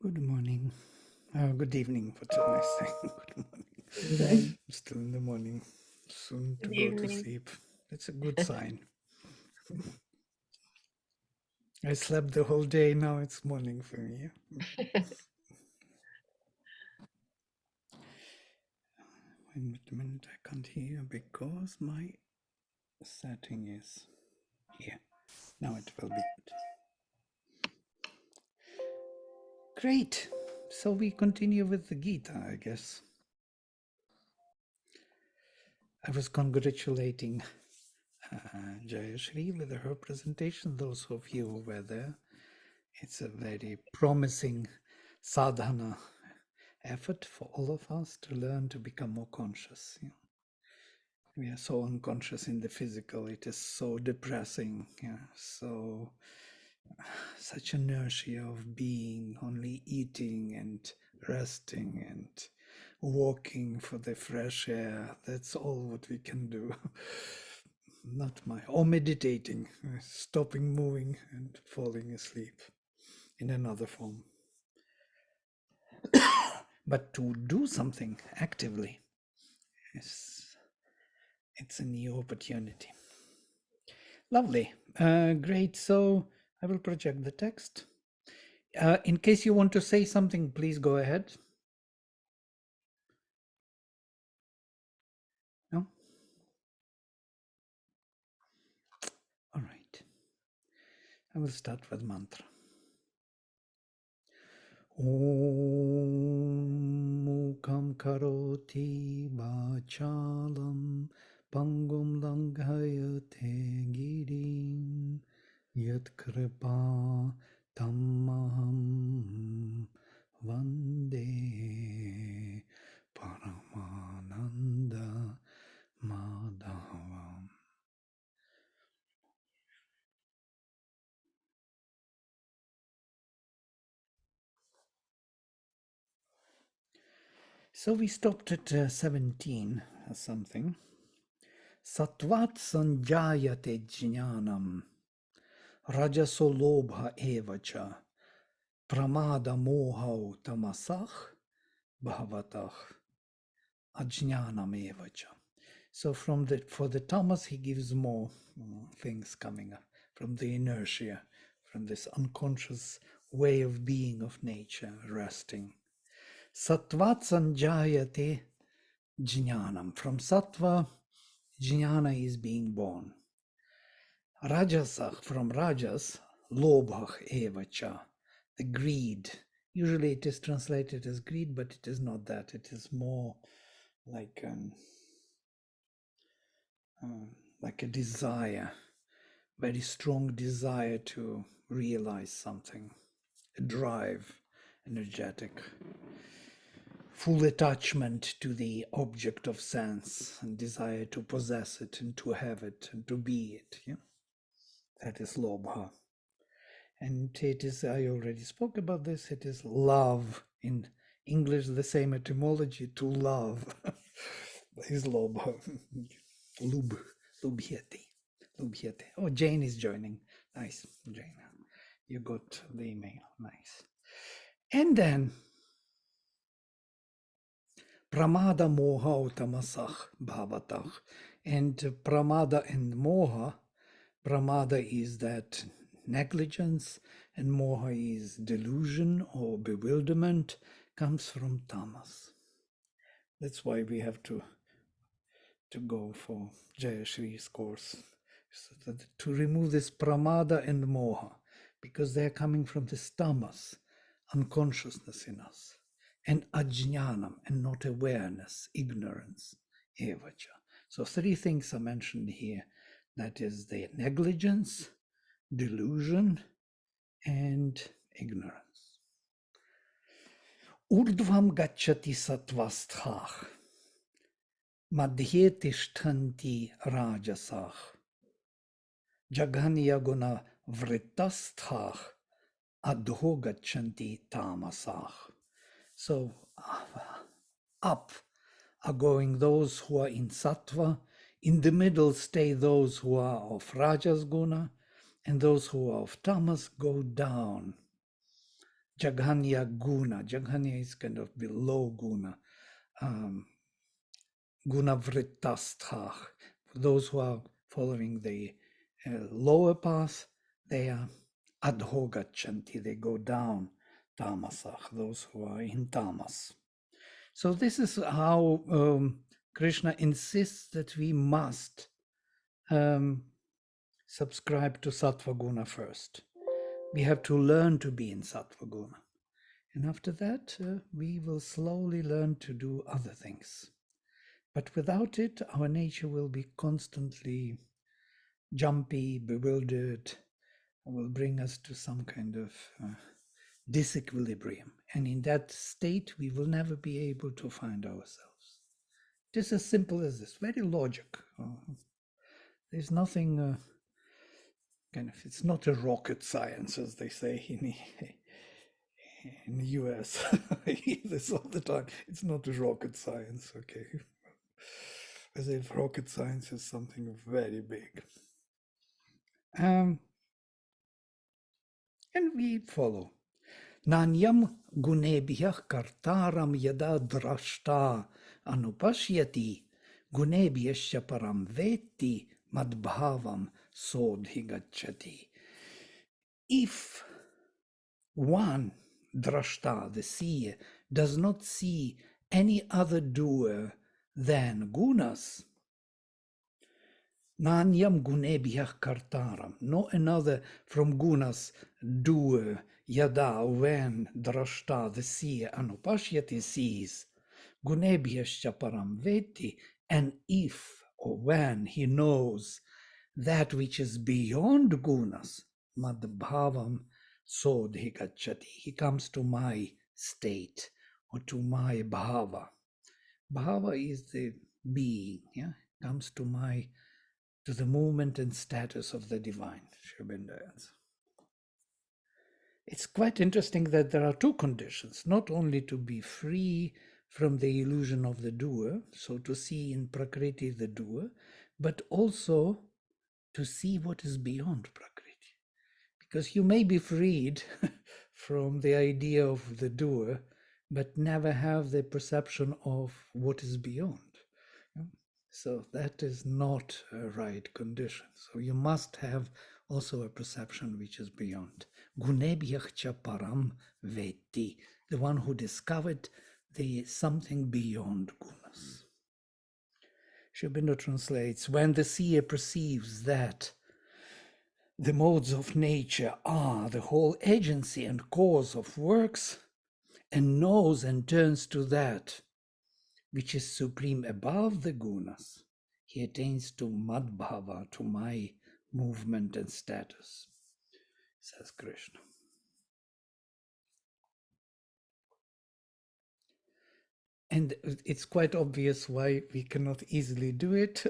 Good morning. Good evening. What am I saying? Good morning. Good Still in the morning. Soon to go to evening. sleep. It's a good sign. I slept the whole day. Now it's morning for me. Wait a minute. I can't hear because my setting is here. Now it will be good. Great. So we continue with the Gita, I guess. I was congratulating Jayashri with her presentation. Those of you who were there, it's a very promising sadhana effort for all of us to learn to become more conscious. We are so unconscious in the physical. It is so depressing. So such inertia of being, only eating and resting and walking for the fresh air. That's all what we can do. Not my, or meditating, stopping moving and falling asleep in another form. But to do something actively, it's a new opportunity. Lovely. Great. So I will project the text. In case you want to say something, please go ahead. No? All right. I will start with mantra. Om Mukam Karoti Vachalam Pangum Langhayate Girim Yat Kripa Tammaham Vande Paramananda Madhavam. So we stopped at 17 or something. Sattvat sanjayate jnanam rajasolobha evacha pramada mohau tamasach bhavatach ajnanam evacha. So for the tamas he gives more things coming up from the inertia, from this unconscious way of being of nature, resting. Sattvat sanjayate jnanam. From sattva, jnana is being born. Rajasach, from rajas, lobhach evacha, the greed. Usually it is translated as greed, but it is not that. It is more like a desire, very strong desire to realize something, a drive, energetic, full attachment to the object of sense and desire to possess it and to have it and to be it. Yeah? That is lobha. And it is, I already spoke about this, it is love. In English, the same etymology, to love is lobha. Lubhyate. Lubhyate. Oh, Jane is joining. Nice, Jane. You got the email. Nice. And then pramada moha tamasach bhavatach. And pramada and moha, pramada is that negligence, and moha is delusion or bewilderment, comes from tamas. That's why we have to go for Jayashri's course, so that to remove this pramada and moha, because they're coming from this tamas, unconsciousness in us, and ajnanam, and not awareness, ignorance, evacha. So three things are mentioned here. That is the negligence, delusion, and ignorance. Urdhvam gacchati sattvasthah, madhye tishtanti rajasah, jaganya guna vrittasthah, adho gachanti tamasah. So up are going those who are in sattva, in the middle stay those who are of rajas guna, and those who are of tamas go down Jaghanya guna. Jaghanya is kind of below guna. Um, guna vrittasthah. For those who are following the lower path, they are adhogachanti. They go down tamasach. Those who are in tamas. So this is how Krishna insists that we must subscribe to sattva guna first. We have to learn to be in sattva guna. And after that, we will slowly learn to do other things. But without it, our nature will be constantly jumpy, bewildered, will bring us to some kind of disequilibrium. And in that state, we will never be able to find ourselves. Just as simple as this, very logic. There's nothing kind of, it's not a rocket science, as they say in the US. I hear this all the time. It's not a rocket science, okay? As if rocket science is something very big. And we follow. Nanyam gunebhyah kartaram yada drashta anupashyati gunebhyasya param veti madbhavam sodhigacchati. If one drashta, the seer, does not see any other doer than gunas, nanyam gunebhyah kartaram, no another from gunas doer, yada, when drashta, the seer, anupashyati, sees, gunebhyascha param veti, and if or when he knows that which is beyond gunas, madbhavam sodhigacchati, he comes to my state or to my bhava. Bhava is the being, yeah, comes to the movement and status of the divine. Sri Aurobindo adds. It's quite interesting that there are two conditions, not only to be free from the illusion of the doer, so to see in Prakriti the doer, but also to see what is beyond Prakriti. Because you may be freed from the idea of the doer, but never have the perception of what is beyond. So that is not a right condition. So you must have also a perception which is beyond. Gunebhyachcha param veti, the one who discovered the something beyond gunas. Sri Aurobindo translates, when the seer perceives that the modes of nature are the whole agency and cause of works, and knows and turns to that which is supreme above the gunas, he attains to madbhava, to my movement and status, says Krishna. And it's quite obvious why we cannot easily do it.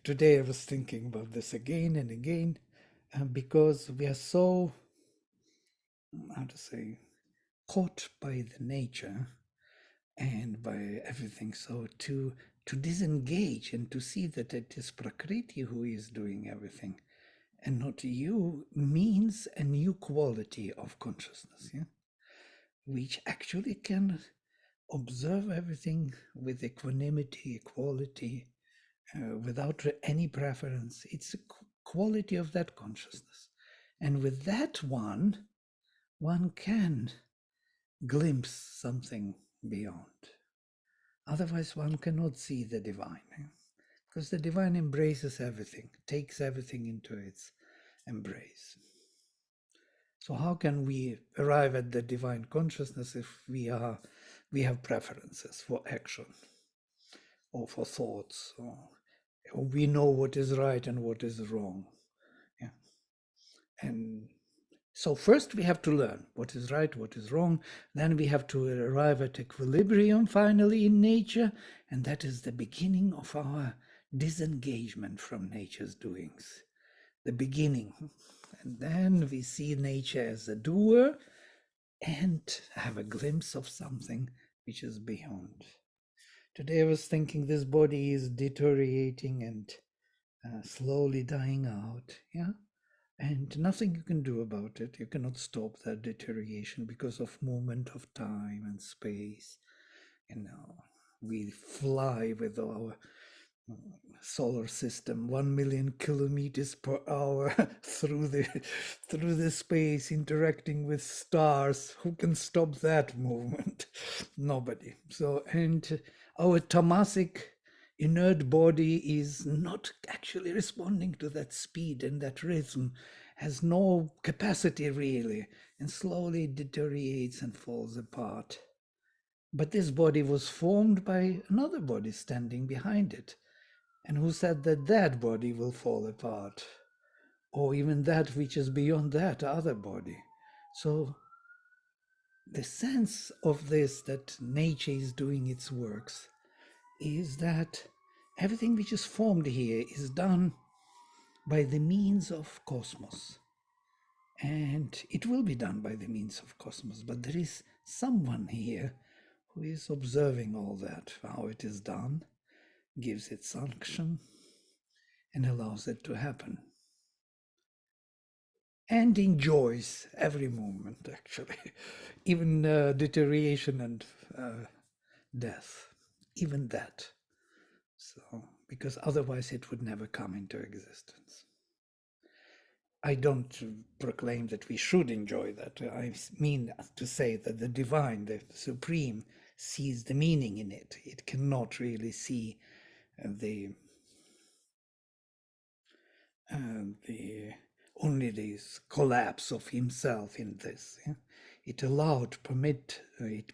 Today I was thinking about this again and again, because we are so, how to say, caught by the nature and by everything. So to disengage and to see that it is Prakriti who is doing everything and not you means a new quality of consciousness, yeah? Which actually can observe everything with equanimity, equality, without any preference. It's a quality of that consciousness. And with that one can glimpse something beyond. Otherwise, one cannot see the divine, because the divine embraces everything, takes everything into its embrace. So how can we arrive at the divine consciousness if we have preferences for action or for thoughts, or we know what is right and what is wrong? Yeah. And so first we have to learn what is right, what is wrong. Then we have to arrive at equilibrium finally in nature. And that is the beginning of our disengagement from nature's doings. The beginning. And then we see nature as a doer and have a glimpse of something which is beyond. Today I was thinking this body is deteriorating and slowly dying out. Yeah. and nothing you can do about it. You cannot stop that deterioration because of movement of time and space. We fly with our solar system 1 million kilometers per hour through the space, interacting with stars. Who can stop that movement? Nobody. So, and our tamasic inert body is not actually responding to that speed and that rhythm, has no capacity really, and slowly deteriorates and falls apart. But this body was formed by another body standing behind it. And who said that that body will fall apart? Or even that which is beyond that other body? So the sense of this, that nature is doing its works, is that everything which is formed here is done by the means of cosmos. And it will be done by the means of cosmos. But there is someone here who is observing all that, how it is done, gives it sanction, and allows it to happen. And enjoys every moment, actually, even deterioration and death, even that. So, because otherwise it would never come into existence. I don't proclaim that we should enjoy that. I mean to say that the divine, the supreme, sees the meaning in it. It cannot really see the only this collapse of himself in this. Yeah? It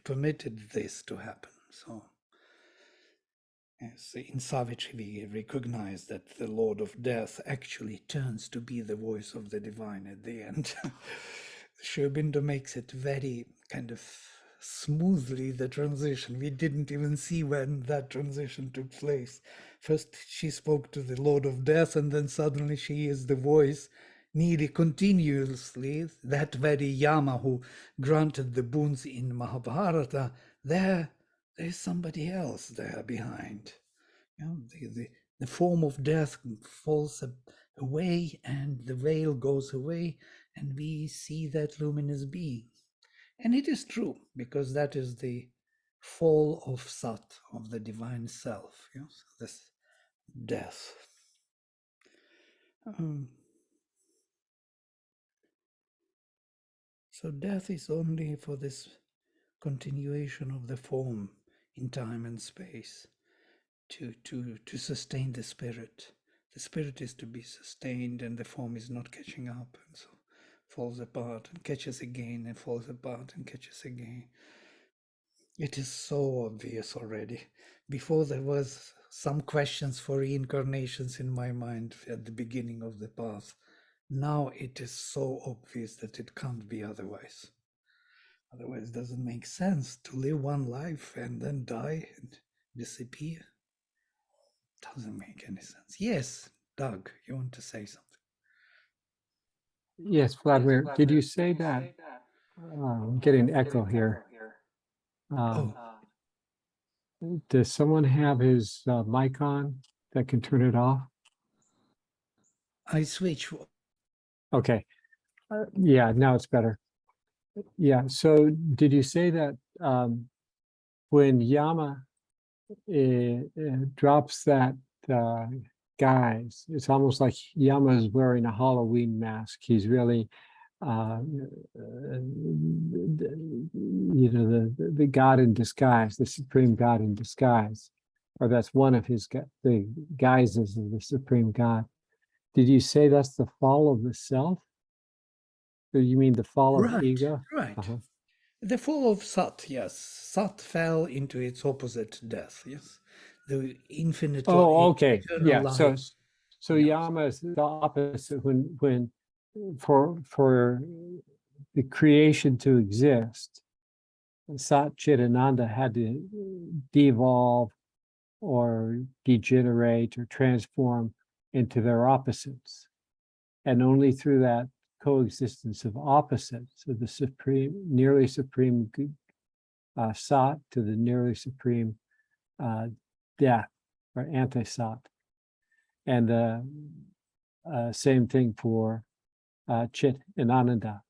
permitted this to happen. So yes, in Savitri we recognize that the Lord of Death actually turns to be the voice of the divine at the end. Sri Aurobindo makes it very kind of smoothly, the transition. We didn't even see when that transition took place. First she spoke to the Lord of Death, and then suddenly she is the voice nearly continuously. That very Yama who granted the boons in Mahabharata, there's somebody else there behind. You know, the form of death falls away, and the veil goes away, and we see that luminous being. And it is true, because that is the fall of Sat, of the divine self, you know, this death. So death is only for this continuation of the form in time and space to sustain the spirit. The spirit is to be sustained, and the form is not catching up, and so falls apart and catches again and falls apart and catches again. It is so obvious already. Before, there was some questions for reincarnations in my mind at the beginning of the path. Now it is so obvious that it can't be otherwise. Otherwise, it doesn't make sense to live one life and then die and disappear. Doesn't make any sense. Yes, Doug, you want to say something? Yes, Vladimir, did you say that? I'm getting an echo here. Oh, Does someone have his mic on that can turn it off? I switch. Okay. Yeah, now it's better. Yeah. So did you say that when Yama drops that guise, it's almost like Yama is wearing a Halloween mask. He's really, the God in disguise, the supreme God in disguise, or that's one of his the guises of the supreme God. Did you say that's the fall of the self? Or you mean the fall of ego? Right. The fall of Sat, yes. Sat fell into its opposite, death, yes. The infinite okay. eternal Yeah. life. So Yeah. Yama is the opposite when for the creation to exist, Sat Chit Ananda had to devolve or degenerate or transform into their opposites. And only through that coexistence of opposites, of the supreme, nearly supreme Sat to the nearly supreme death or anti-Sat. And the same thing for Chit and Ananda.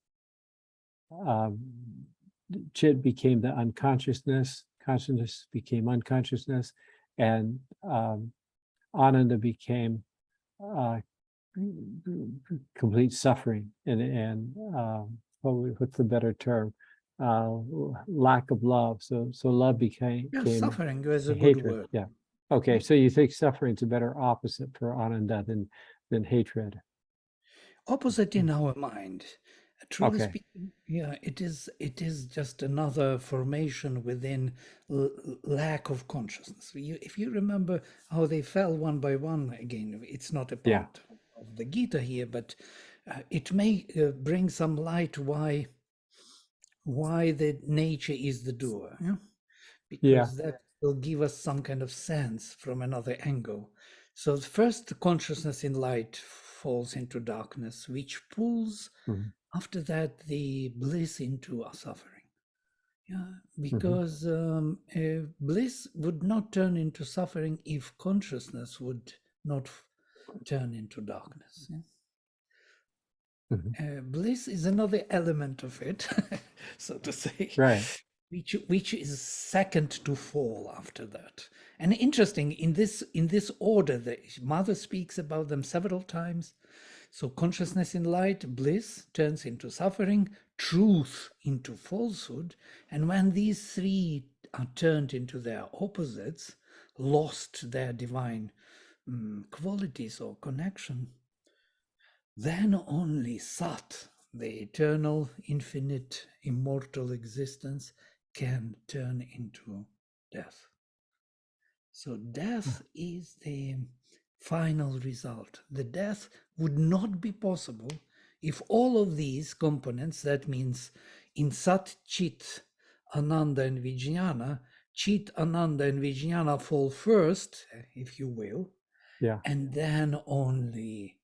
Chit became the unconsciousness, consciousness became unconsciousness, and Ananda became complete suffering and what's the better term? Lack of love. So love became Suffering is a good hatred. word. Yeah. Okay. So you think suffering's a better opposite for Ananda than hatred? Opposite in our mind. Truly Okay. speaking, yeah, it is just another formation within lack of consciousness. If you remember how they fell one by one, again, it's not a Yeah. part of the Gita here, but it may bring some light why the nature is the doer. Yeah? Yeah. Because that will give us some kind of sense from another angle. So first, the consciousness in light falls into darkness, which pulls Mhm. after that the bliss into our suffering. Yeah, Mhm. because bliss would not turn into suffering if consciousness would not turn into darkness. Yeah? Mhm. Bliss is another element of it, so to say, Right. which is second to fall after that. And interesting, in this order, the mother speaks about them several times. So consciousness in light, bliss turns into suffering, truth into falsehood, and when these three are turned into their opposites, lost their divine qualities or connection, then only Sat, the eternal, infinite, immortal existence, can turn into death. So death is the final result. The death would not be possible if all of these components, that means in Sat, Chit, Ananda, and Vijnana, Chit, Ananda, and Vijnana fall first, if you will, Yeah. and then only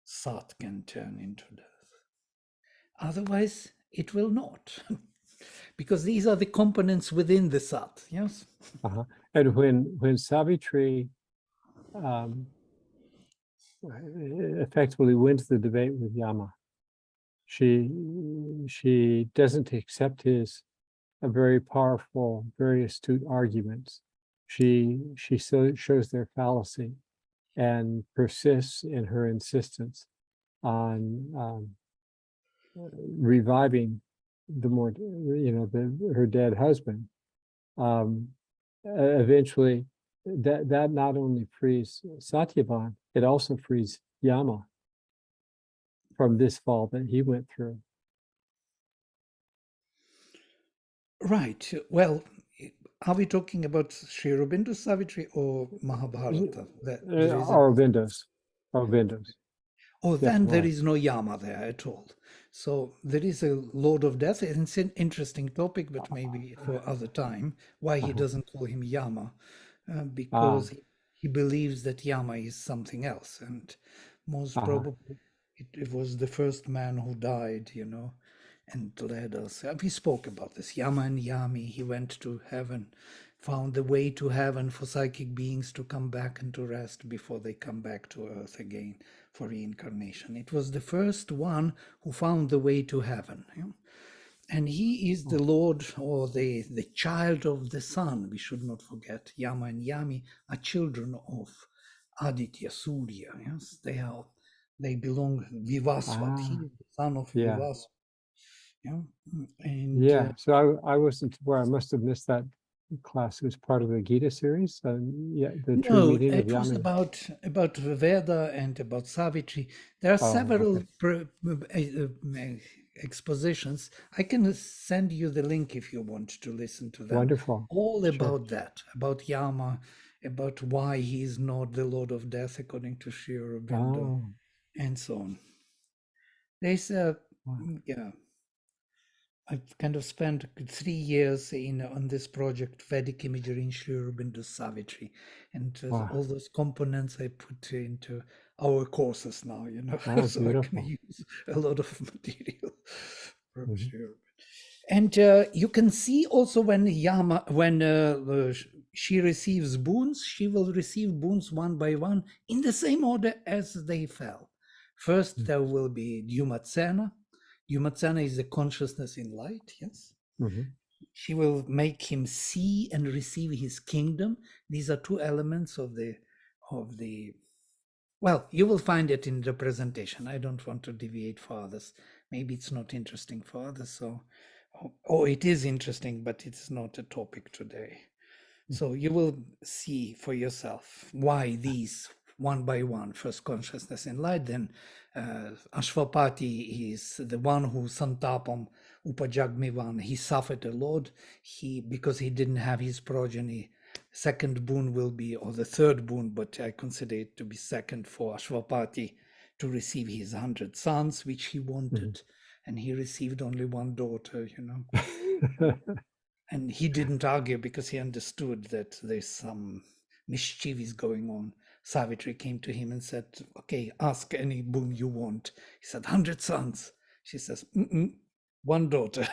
Sat can turn into death. Otherwise, it will not, because these are the components within the Sat. Yes. Uh-huh. And when Savitri effectively wins the debate with Yama, she doesn't accept his very powerful, very astute arguments. She shows their fallacy and persists in her insistence on reviving her dead husband. Eventually, that not only frees Satyavan, it also frees Yama from this fall that he went through. Right. Well, are we talking about Sri Aurobindo Savitri or Mahabharata? There is a Aurobindo's. Oh, Yes, then there right. is no Yama there at all. So there is a Lord of Death. It's an interesting topic, but maybe for other time. Why he Uh-huh. doesn't call him Yama? Ah, Because he believes that Yama is something else, and most uh-huh. probably it was the first man who died, and led us. We spoke about this. Yama and Yami. He went to heaven, found the way to heaven for psychic beings to come back and to rest before they come back to earth again for reincarnation. It was the first one who found the way to heaven. And he is the Lord, or the child of the sun. We should not forget. Yama and Yami are children of Aditya, Surya. Yes, they belong Vivaswat. He Ah, is the son of yeah. Vivaswat. Yeah. And Yeah. So I wasn't aware. I must have missed that class. It was part of the Gita series. Yeah, the true no, meaning of it was Yami. about Veda and about Savitri. There are Oh, several okay. expositions. I can send you the link if you want to listen to them. Wonderful. All Sure. about that, about Yama, about why he is not the Lord of Death according to Sri Aurobindo, Oh, and so on. There's a wow. yeah. I've kind of spent 3 years on this project, Vedic imagery in Sri Aurobindo Savitri, and Wow. all those components I put into our courses now. Oh, So I can beautiful. use a lot of material from Mhm. Sri Aurobindo. And you can see also when she receives boons, she will receive boons one by one in the same order as they fell. First, there will be Dyumatsena. Dyumatsena is the consciousness in light, yes. Mhm. She will make him see and receive his kingdom. These are two elements of the well, you will find it in the presentation. I don't want to deviate for others. Maybe it's not interesting for others. So, or it is interesting, but it's not a topic today. So you will see for yourself why these one by one, first consciousness in light, then Ashwapati is the one who Santapam Upajagmivan, he suffered a lot. Because he didn't have his progeny, second boon will be, or the third boon, but I consider it to be second for Ashwapati to receive his 100 sons, which he wanted. And he received only one daughter, and he didn't argue because he understood that there's some mischief is going on. Savitri came to him and said, okay, ask any boon you want. He said, 100 sons. She says, one daughter.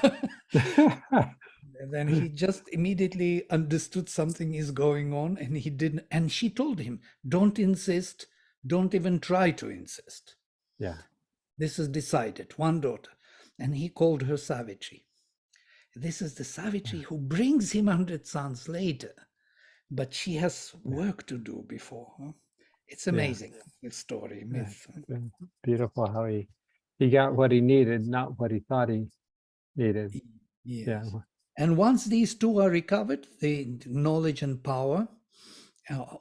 And then he just immediately understood something is going on, and he didn't. And she told him, don't insist. Don't even try to insist. Yeah. This is decided, one daughter. And he called her Savitri. This is the Savitri who brings him 100 sons later, but she has work to do before. Huh? It's amazing, this story, myth. Beautiful how he got what he needed, not what he thought he needed. Yes. Yeah. And once these two are recovered, the knowledge and power,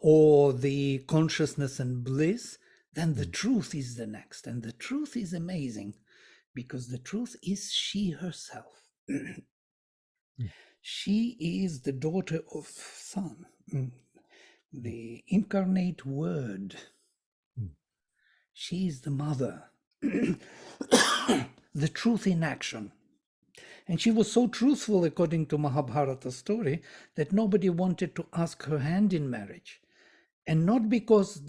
or the consciousness and bliss, then the truth is the next. And the truth is amazing, because the truth is she herself. She is the daughter of Sun, the incarnate word. She is the mother, the truth in action. And she was so truthful, according to Mahabharata story, that nobody wanted to ask her hand in marriage. And not because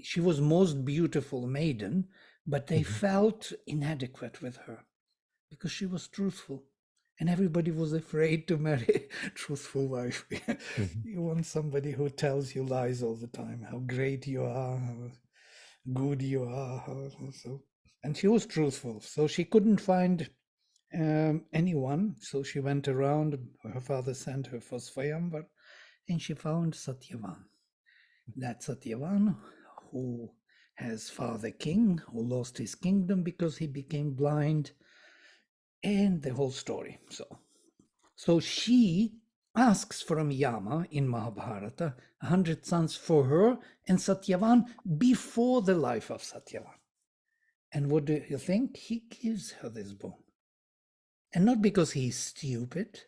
she was most beautiful maiden, but they felt inadequate with her because she was truthful. And everybody was afraid to marry a truthful wife. You want somebody who tells you lies all the time, how great you are, how good you are. And she was truthful. So she couldn't find anyone. So she went around. Her father sent her for Svayamvar, and she found Satyavan. That Satyavan who has father king, who lost his kingdom because he became blind, and the whole story. So she asks from Yama in Mahabharata 100 sons for her and Satyavan before the life of Satyavan. And what do you think? He gives her this boon. And not because he's stupid.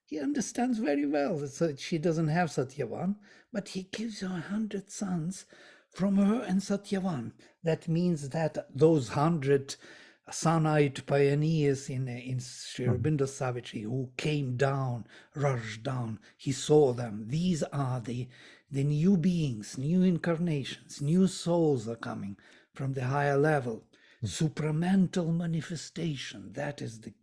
He understands very well that she doesn't have Satyavan, but he gives her 100 sons from her and Satyavan. That means that those 100 Sanite pioneers in Sri Aurobindo Savitri who came down, rushed down, he saw them. These are the new beings, new incarnations, new souls are coming from the higher level. Supramental manifestation, that is the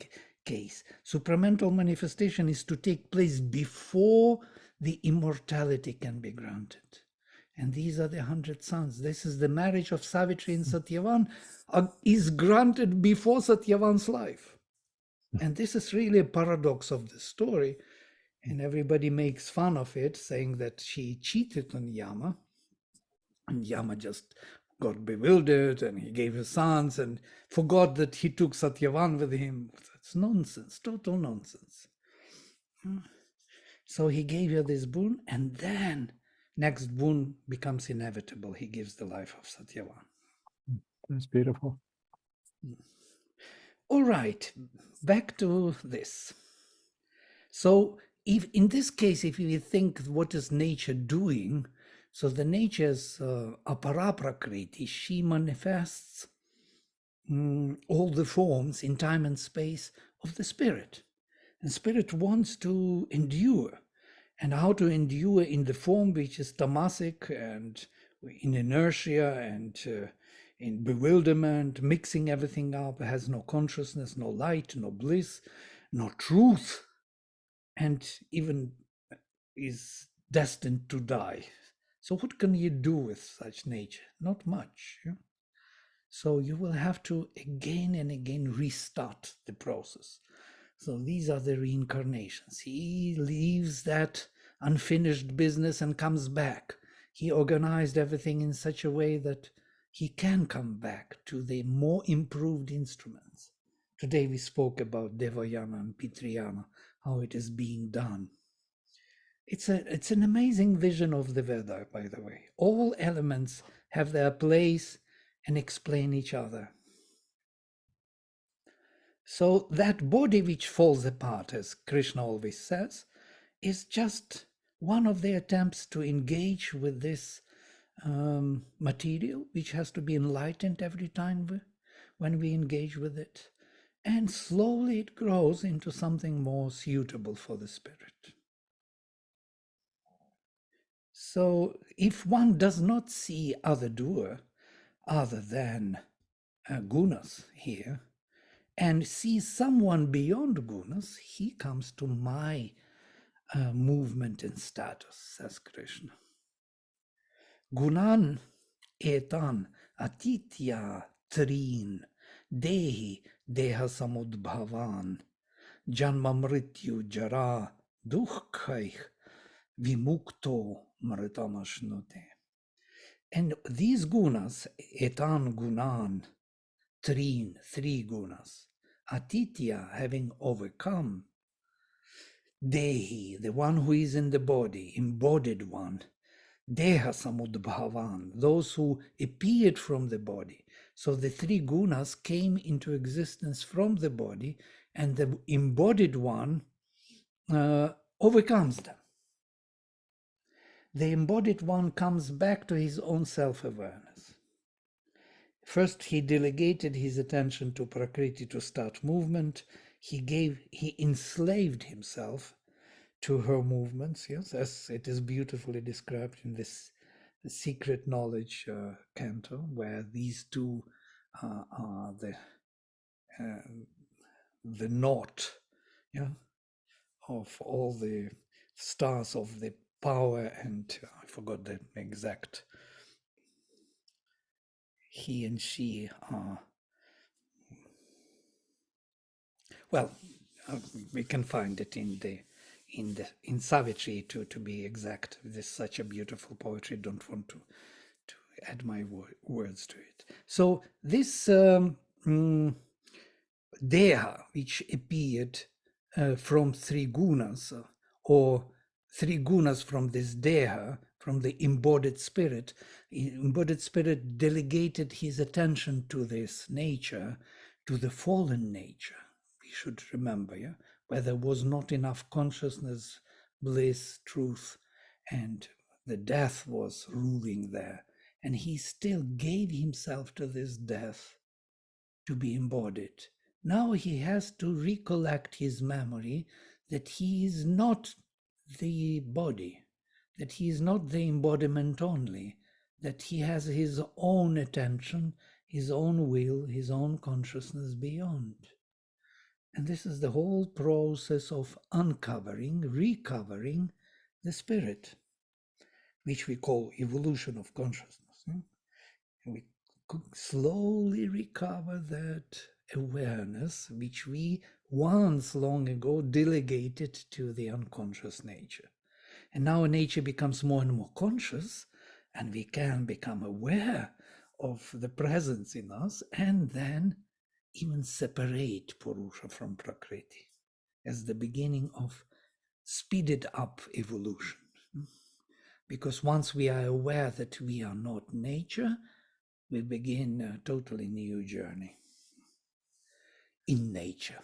case. Supramental manifestation is to take place before the immortality can be granted. And these are the 100 sons. This is the marriage of Savitri and Satyavan is granted before Satyavan's life. And this is really a paradox of the story. And everybody makes fun of it, saying that she cheated on Yama. And Yama just got bewildered, and he gave her sons and forgot that he took Satyavan with him. That's nonsense, total nonsense. So he gave her this boon, and then next boon becomes inevitable. He gives the life of Satyavan. That's beautiful. All right, back to this. So if in this case, if you think what is nature doing, so the nature's aparaprakriti, she manifests all the forms in time and space of the spirit. And spirit wants to endure. And how to endure in the form which is tamasic and in inertia and in bewilderment, mixing everything up, has no consciousness, no light, no bliss, no truth, and even is destined to die. So what can you do with such nature? Not much. Yeah? So you will have to again and again restart the process. So these are the reincarnations. He leaves that unfinished business and comes back. He organized everything in such a way that he can come back to the more improved instruments. Today we spoke about Devayana and Pitriyana, how it is being done. It's an amazing vision of the Veda, by the way. All elements have their place and explain each other. So that body which falls apart, as Krishna always says, is just one of the attempts to engage with this material, which has to be enlightened every time when we engage with it. And slowly it grows into something more suitable for the spirit. So if one does not see other doer other than gunas here, and sees someone beyond gunas, he comes to my movement and status, says Krishna. Gunan etan atitya trin dehi deha samudbhavan janma mrityu jara dukkhaih vimukto mritamashnote. And these gunas, etan gunan, trin, three gunas, atitya, having overcome, dehi, the one who is in the body, embodied one, deha samudbhavan, those who appeared from the body. So the three gunas came into existence from the body, and the embodied one overcomes them. The embodied one comes back to his own self-awareness. First, he delegated his attention to Prakriti to start movement. He enslaved himself to her movements, yes, as it is beautifully described in this secret knowledge canto, where these two are the knot, yeah, of all the stars of the power, and I forgot the exact. He and she are, well, we can find it in Savitri to be exact. This is such a beautiful poetry. Don't want to add my words to it. So this Deha, which appeared from three gunas, or three gunas from this Deha, from the embodied spirit delegated his attention to this nature, to the fallen nature. We should remember, yeah, where there was not enough consciousness, bliss, truth, and the death was ruling there. And he still gave himself to this death to be embodied. Now he has to recollect his memory that he is not the body, that he is not the embodiment only, that he has his own attention, his own will, his own consciousness beyond. And this is the whole process of uncovering, recovering the spirit, which we call evolution of consciousness. And we slowly recover that awareness which we once long ago delegated to the unconscious nature. And now nature becomes more and more conscious, and we can become aware of the presence in us, and then even separate Purusha from Prakriti as the beginning of speeded up evolution. Because once we are aware that we are not nature, we begin a totally new journey in nature.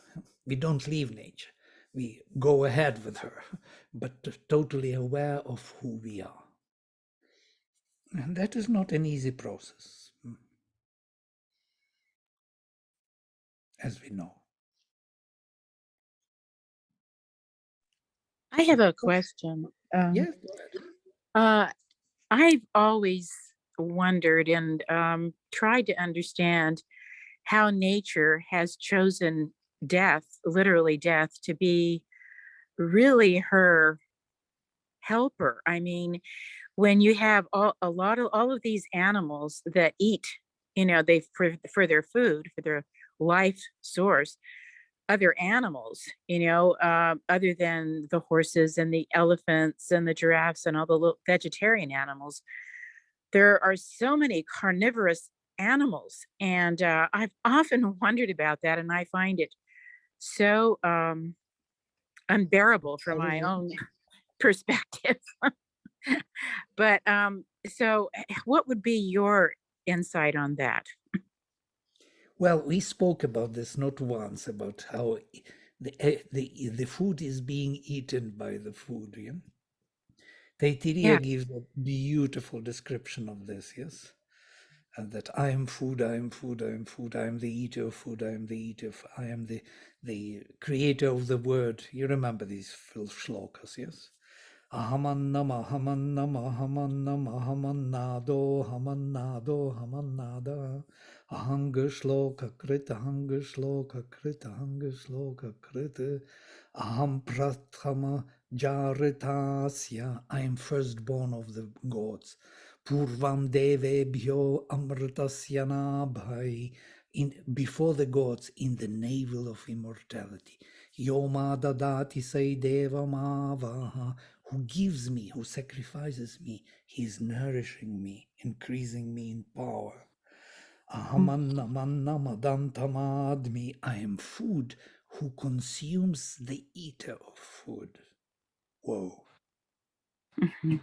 We don't leave nature. We go ahead with her, but totally aware of who we are. And that is not an easy process, as we know. I have a question. Yes. I've always wondered and tried to understand how nature has chosen death, literally death, to be really her helper. I mean, when you have all of these animals that eat they for their food, for their life source, other animals, other than the horses and the elephants and the giraffes and all the little vegetarian animals. There are so many carnivorous animals, and I've often wondered about that, and I find it so unbearable from my own perspective. But so what would be your insight on that? Well, we spoke about this not once, about how the food is being eaten by the food. Yeah? Taittiriya Yeah. gives a beautiful description of this, yes? That I am food, I am food, I am food, I am the eater of food, I am the eater of, I am the creator of the word. You remember these shlokas, yes? Ahamannama, hamannama, hamannama, hamannado, hamannado, hamannada. Ahanga shloka krita, ahanga shloka krita, ahanga shloka krita. Aham prathama jaritasya. I am firstborn of the gods. Purvam devebhyo amritasya nabhai. Before the gods, in the navel of immortality. Yoma dadati say deva mavaha. Who gives me, who sacrifices me, he is nourishing me, increasing me in power. Ahamannamannamadanthamadmi. I am food who consumes the eater of food. Whoa. Mhm.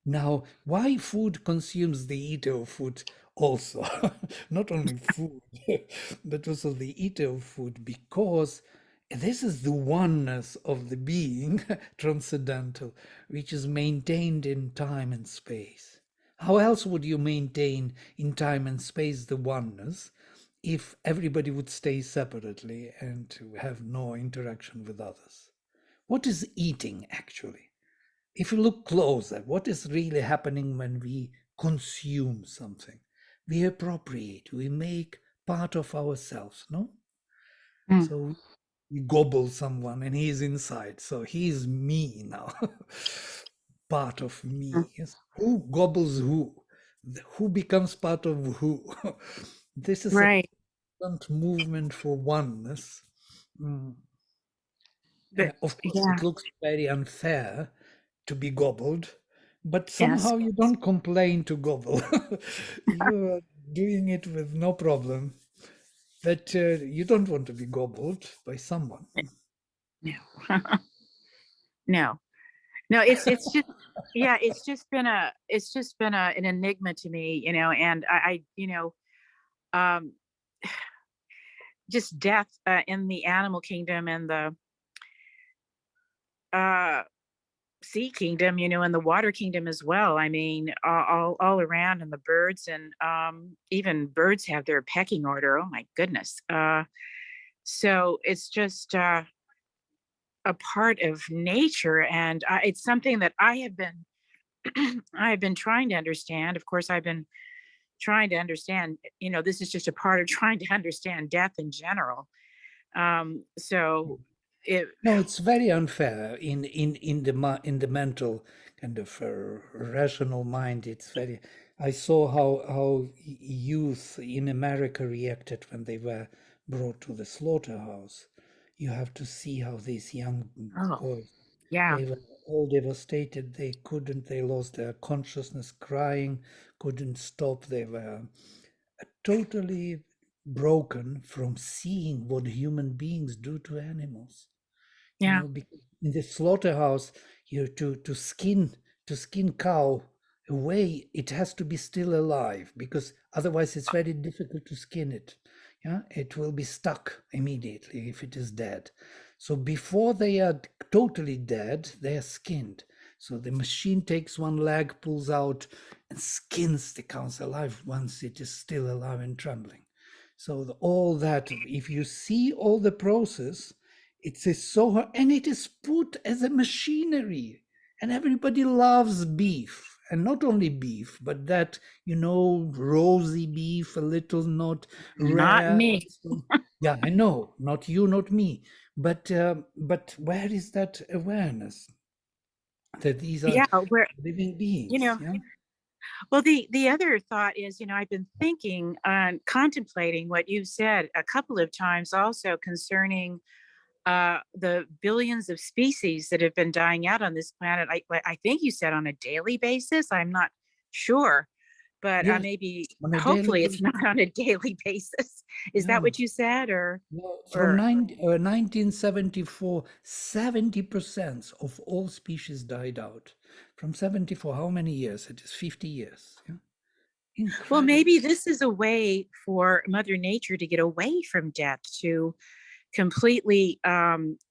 Now, why food consumes the eater of food also? Not only food, but also the eater of food, because this is the oneness of the being, transcendental, which is maintained in time and space. How else would you maintain in time and space the oneness if everybody would stay separately and to have no interaction with others? What is eating actually? If you look closer, what is really happening when we consume something? We appropriate, we make part of ourselves, no? Mm. So we gobble someone and he's inside. So he's me now, part of Mm. me. Yes. Who gobbles who? Who becomes part of who? This is a Right. constant movement for oneness. Mm. But Of course, yeah, it looks very unfair to be gobbled, but yes. somehow you don't complain to gobble. You're doing it with no problem, but you don't want to be gobbled by someone. No. No. No, it's just yeah, it's just been an enigma to me, and I um just death in the animal kingdom and the uh sea kingdom, and the water kingdom as well. I mean, all around, and the birds, and even birds have their pecking order. Oh my goodness. So it's just a part of nature, and it's something that I have been I have been trying to understand. Of course, I've been trying to understand. This is just a part of trying to understand death in general. So it. No, it's very unfair in the mental kind of rational mind. It's very. I saw how youth in America reacted when they were brought to the slaughterhouse. You have to see how these young Oh boys, yeah, they were all devastated. They couldn't. They lost their consciousness, crying, couldn't stop. They were totally broken from seeing what human beings do to animals. yeah, Because in the slaughterhouse, you to skin cow away, it has to be still alive, because otherwise it's very difficult to skin it. Yeah, it will be stuck immediately if it is dead. So before they are totally dead, they are skinned. So the machine takes one leg, pulls out, and skins the cow alive once it is still alive and trembling. So all that, if you see all the process, it is so, and it is put as a machinery, and everybody loves beef, and not only beef, but that rosy beef, a little not not rare. me. Yeah, I know, not you, not me, but where is that awareness that these are Yeah, where living you beings? know, Yeah. Well, the other thought is, I've been thinking and contemplating what you said a couple of times also concerning the billions of species that have been dying out on this planet. I think you said on a daily basis. I'm not sure, but Yes, maybe on a daily hopefully it's basis. not on a daily basis. Is that Yeah. what you said, Well, from or 1974, 70% of all species died out. From 74, how many years? It is 50 years. Yeah? well, Incredible. maybe this is a way for Mother Nature to get away from death, to completely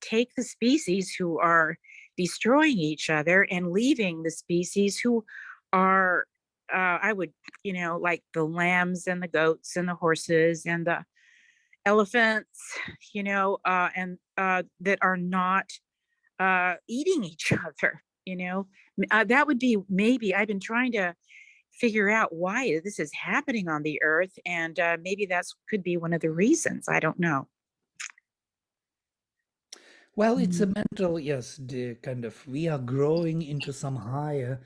take the species who are destroying each other and leaving the species who are, I would, like the lambs and the goats and the horses and the elephants, and that are not eating each other. That would be, maybe I've been trying to figure out why this is happening on the earth, and maybe that's could be one of the reasons. I don't know. Well, it's a Mm. mental, yes, the kind of we are growing into some higher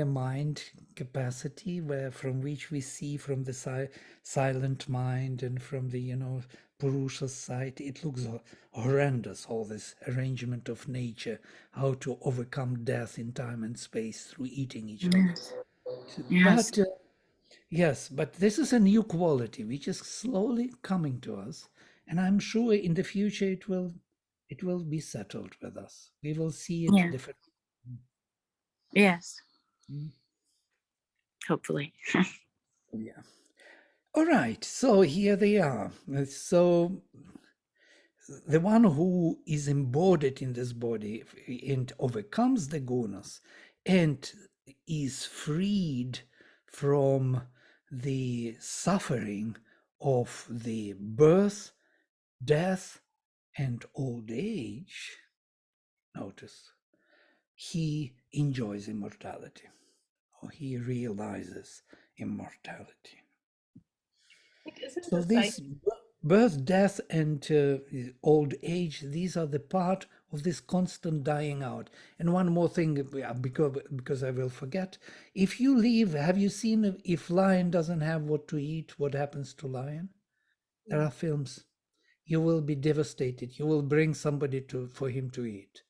mind capacity where from which we see from the silent mind and from the, Purusha side, it looks horrendous, all this arrangement of nature, how to overcome death in time and space through eating each other. Yes. Yes. But yes, but this is a new quality which is slowly coming to us, and I'm sure in the future it will be settled with us. We will see it Yeah. different. Yes. Mm, Hopefully. yeah. All right. So here they are. So the one who is embodied in this body and overcomes the gunas and is freed from the suffering of the birth, death, and old age, notice, he enjoys immortality, or he realizes immortality. It isn't So the cycle. this birth, death, and old age, these are the part of this constant dying out. And one more thing, because I will forget. If you leave, have you seen if lion doesn't have what to eat, what happens to lion? There are films. You will be devastated. You will bring somebody for him to eat,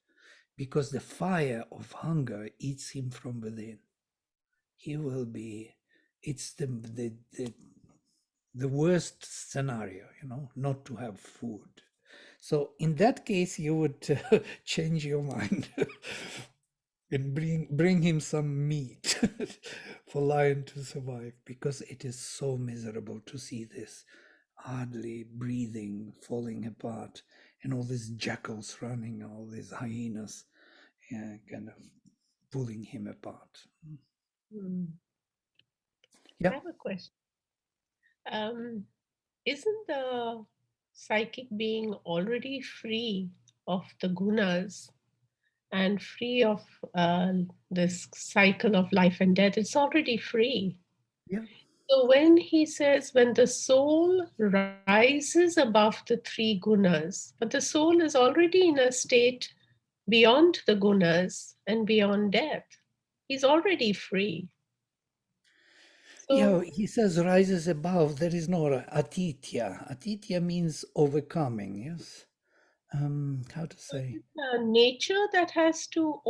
because the fire of hunger eats him from within. He will be. It's the worst scenario, not to have food. So in that case, you would change your mind and bring him some meat for lion to survive, because it is so miserable to see this hardly breathing, falling apart, and all these jackals running, all these hyenas, kind of pulling him apart. Hmm. I Yeah. have a question. Isn't the psychic being already free of the gunas and free of this cycle of life and death? It's already free. Yeah. So when he says, when the soul rises above the three gunas, but the soul is already in a state beyond the gunas and beyond death, he's already free. Yeah, So he says rises above. There is no atitya. Atitya means overcoming. Yes. How to say? nature that has to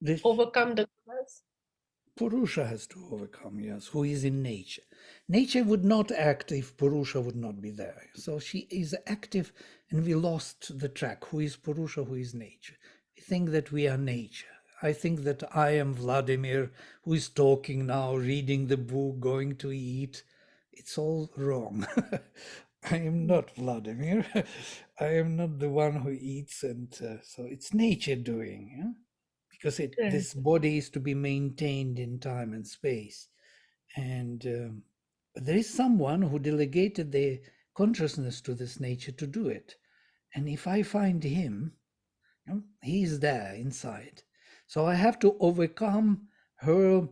This overcome the gunas. Purusha has to overcome. Yes, who is in nature. Nature would not act if Purusha would not be there. So she is active, and we lost the track. Who is Purusha? Who is nature? We think that we are nature. I think that I am Vladimir, who is talking now, reading the book, going to eat. It's all wrong. I am not Vladimir. I am not the one who eats, and so it's nature doing. Yeah? Because Right. this body is to be maintained in time and space. And there is someone who delegated the consciousness to this nature to do it. And if I find him, he is there inside. So I have to overcome her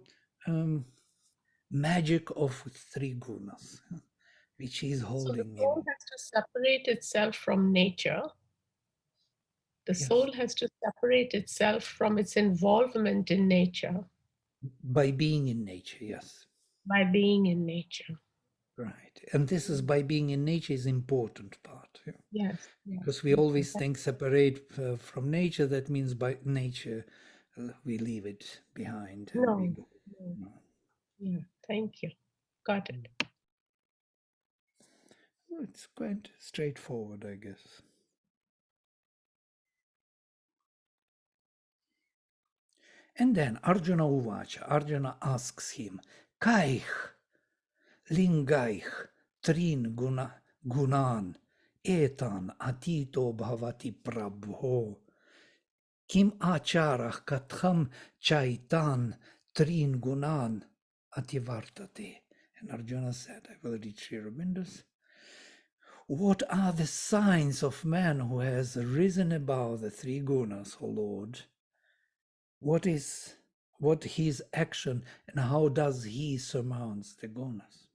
magic of three gunas, which is So the holding soul him. has to separate itself from nature. The Yes. soul has to separate itself from its involvement in nature. By being in nature, yes. by being in nature. Right. And this is by being in nature is important part. Yeah. Yes, yes. Because we always think separate from nature, that means by nature we leave it behind and we No, go. no. No. Yeah, thank you. Got it. Well, it's quite straightforward, I guess. And then Arjuna Uvacha, Arjuna asks him, Kaih lingaih trin gunan etan atito bhavati prabho kim acharah katham chaitan trin gunan ativartate. And Arjuna said, I will read Sri Aurobindo's. What are the signs of man who has risen above the three gunas, O Lord? What his action and how does he surmount the gunas?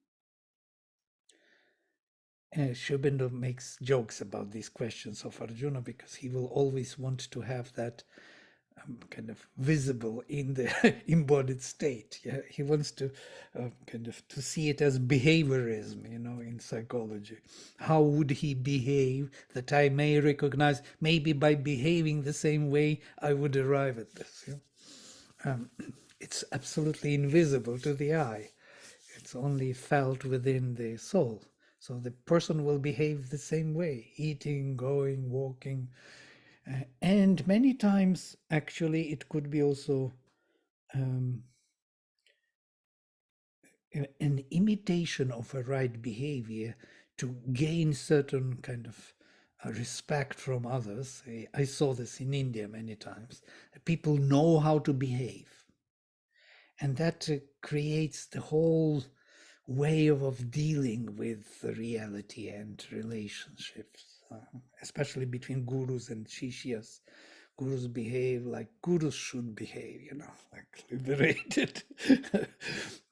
Sri Aurobindo makes jokes about these questions of Arjuna because he will always want to have that kind of visible in the embodied state. Yeah, he wants to kind of to see it as behaviorism, in psychology. How would he behave that I may recognize? Maybe by behaving the same way, I would arrive at this. It's absolutely invisible to the eye. It's only felt within the soul. So the person will behave the same way, eating, going, walking, and many times, actually, it could be also an imitation of a right behavior to gain certain kind of respect from others. I saw this in India many times. People know how to behave, and that creates the whole way of dealing with the reality and relationships, especially between gurus and shishyas. Gurus behave like gurus should behave, like liberated.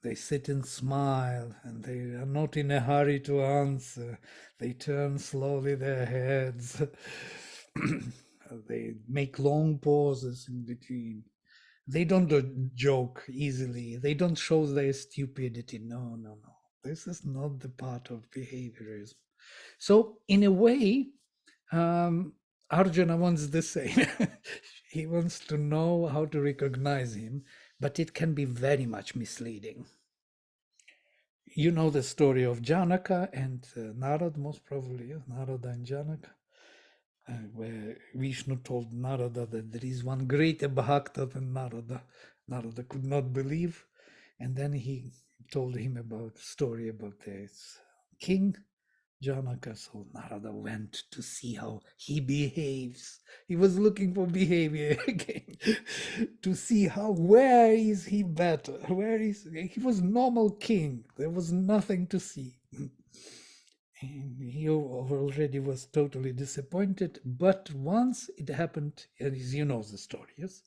They sit and smile, and they are not in a hurry to answer. They turn slowly their heads. They make long pauses in between. They don't joke easily. They don't show their stupidity. No, no, no. This is not the part of behaviorism. So, in a way, Arjuna wants the same. He wants to know how to recognize him, but it can be very much misleading. You know the story of Janaka and Narad, most probably, yes? Narada and Janaka, where Vishnu told Narada that there is one greater bhakta than Narada. Narada could not believe, and then he told him about the story about this king Janaka. So Narada went to see how he behaves. He was looking for behavior again to see where is he better? He was normal king. There was nothing to see. And he already was totally disappointed. But once it happened, as you know the story, yes,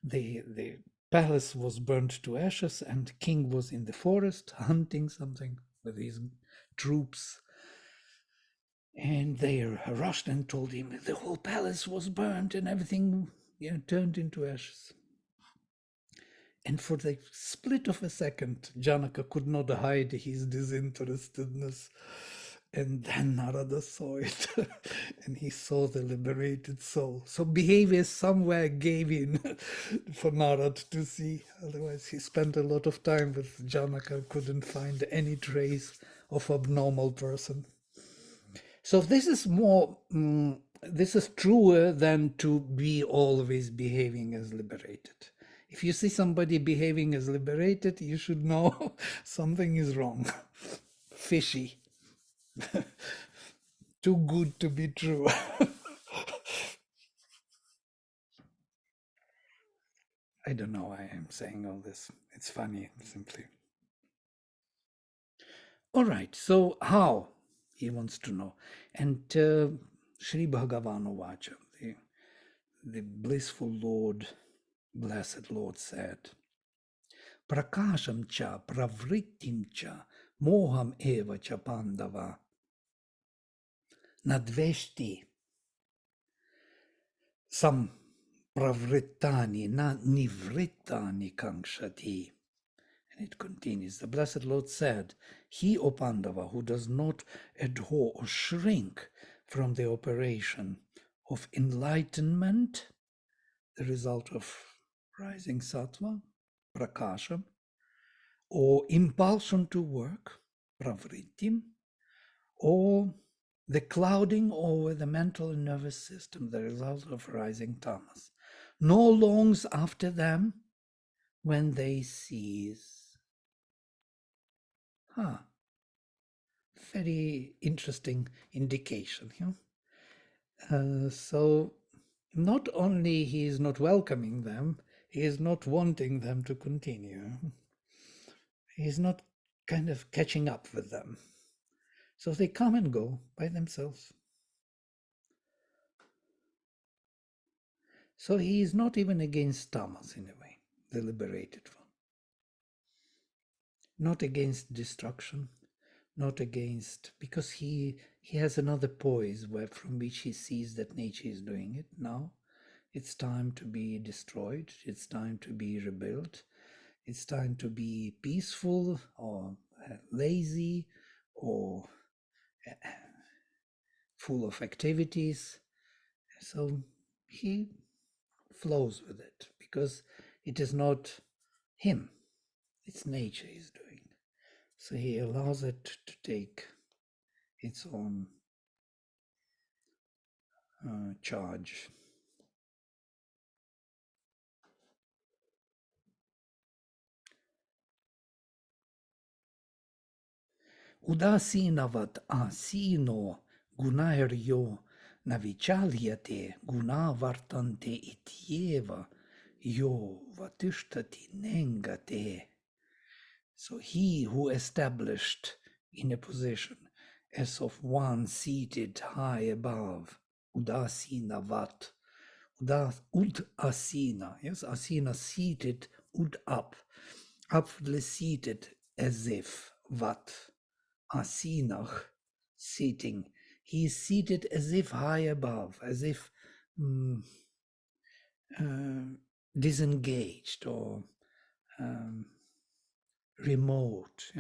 the palace was burnt to ashes, and king was in the forest hunting something with his troops. And they rushed and told him the whole palace was burnt and everything turned into ashes. And for the split of a second, Janaka could not hide his disinterestedness. And then Narada saw it, and he saw the liberated soul. So behavior somewhere gave in for Narada to see. Otherwise, he spent a lot of time with Janaka, couldn't find any trace of abnormal person. So this is more, this is truer than to be always behaving as liberated. If you see somebody behaving as liberated, you should know something is wrong, fishy, too good to be true. I don't know why I'm saying all this. It's funny, simply. All right, so how? He wants to know. And Sri Bhagavan Vacha, the blissful Lord, blessed Lord said, Prakasham cha pravrittim cha moham eva cha pandava nadveshti. Some pravrittani na nivrittani kankshati. And it continues, the Blessed Lord said, he, O Pandava, who does not adore or shrink from the operation of enlightenment, the result of rising sattva, prakasha, or impulsion to work, pravrittim, or the clouding over the mental and nervous system, the result of rising tamas, nor longs after them when they cease. Very interesting indication. So not only he is not welcoming them, he is not wanting them to continue. He is not kind of catching up with them. So they come and go by themselves. So he is not even against tamas in a way, the liberated one. Not against destruction, not against, because he has another poise where from which he sees that nature is doing it. Now it's time to be destroyed, it's time to be rebuilt, it's time to be peaceful or lazy or full of activities. So he flows with it because it is not him, it's nature he's doing. So he allows it to take its own charge. Udasinavat asino gunairyo navichalyate guna vartante ityeva yo vatishtati nengate. So he who established in a position as of one seated high above, udasinavat, ud asina, yes, asina seated, ud upwardly seated as if, vat, asinach, sitting. He is seated as if high above, as if disengaged or remote,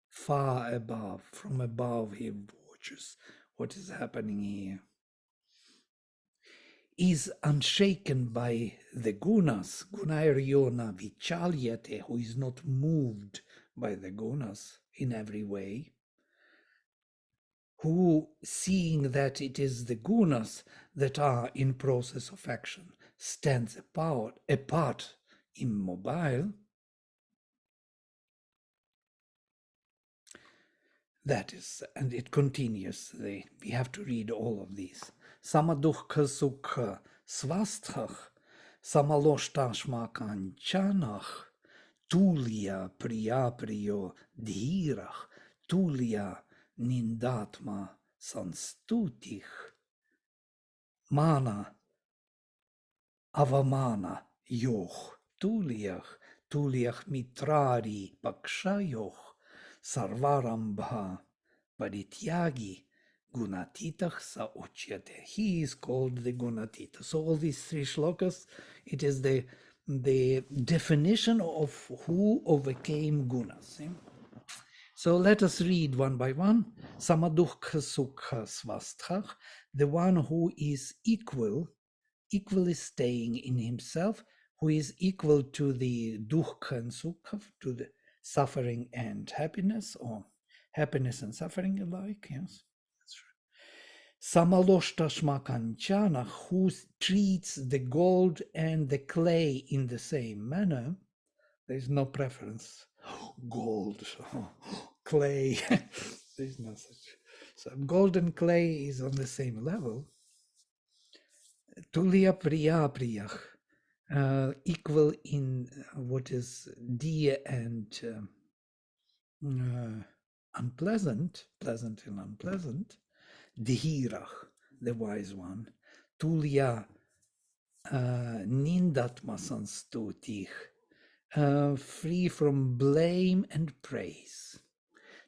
far above. From above he watches what is happening here. Is unshaken by the gunas, gunairiona vichalyate, who is not moved by the gunas in every way, who, seeing that it is the gunas that are in process of action, stands apart, immobile. That is, and it continues. We have to read all of these. Samadukha sukha svasthach, samaloštashma kanchanach, tulya priya priyo dhirach, tulya nindatma sanstutich, mana avamana yoch, tulyach mitrari pakshayoch, sarvarambha parityagi gunatitach sa uchyate. He is called the gunatita. So all these three shlokas, it is the definition of who overcame gunas. So let us read one by one. Samadukha sukha svasthach, the one who is equally staying in himself, who is equal to the dukkha and sukha, to the suffering and happiness, or happiness and suffering alike. Yes, that's true. Samaloštashma kanchana, who treats the gold and the clay in the same manner. There is no preference. Gold, clay. There's no such. So gold and clay is on the same level. Tulya priya priyach, equal in what is dear and unpleasant, pleasant and unpleasant. Dhirach, the wise one. Tulya nindatma sanstutich, free from blame and praise.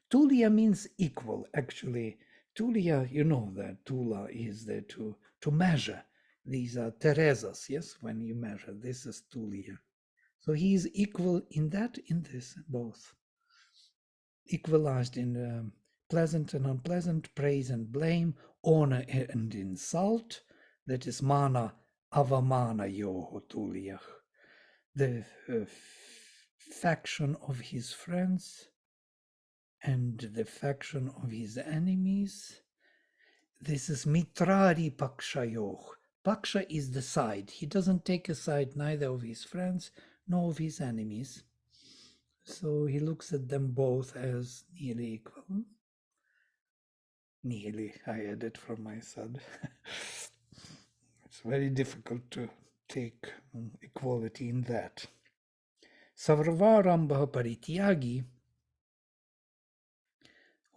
Tulya means equal, actually. Tulya, you know that Tula is there to measure. These are Teresas, yes, when you measure. This is Tulia. So he is equal in that, in this, both. Equalized in pleasant and unpleasant, praise and blame, honor and insult. That is mana avamana yoho Tulia. The faction of his friends and the faction of his enemies. This is mitrari pakshayoh. Paksha is the side. He doesn't take a side neither of his friends nor of his enemies. So he looks at them both as nearly equal. Nearly, I added from my side. It's very difficult to take equality in that. Sarvarambha Parityagi,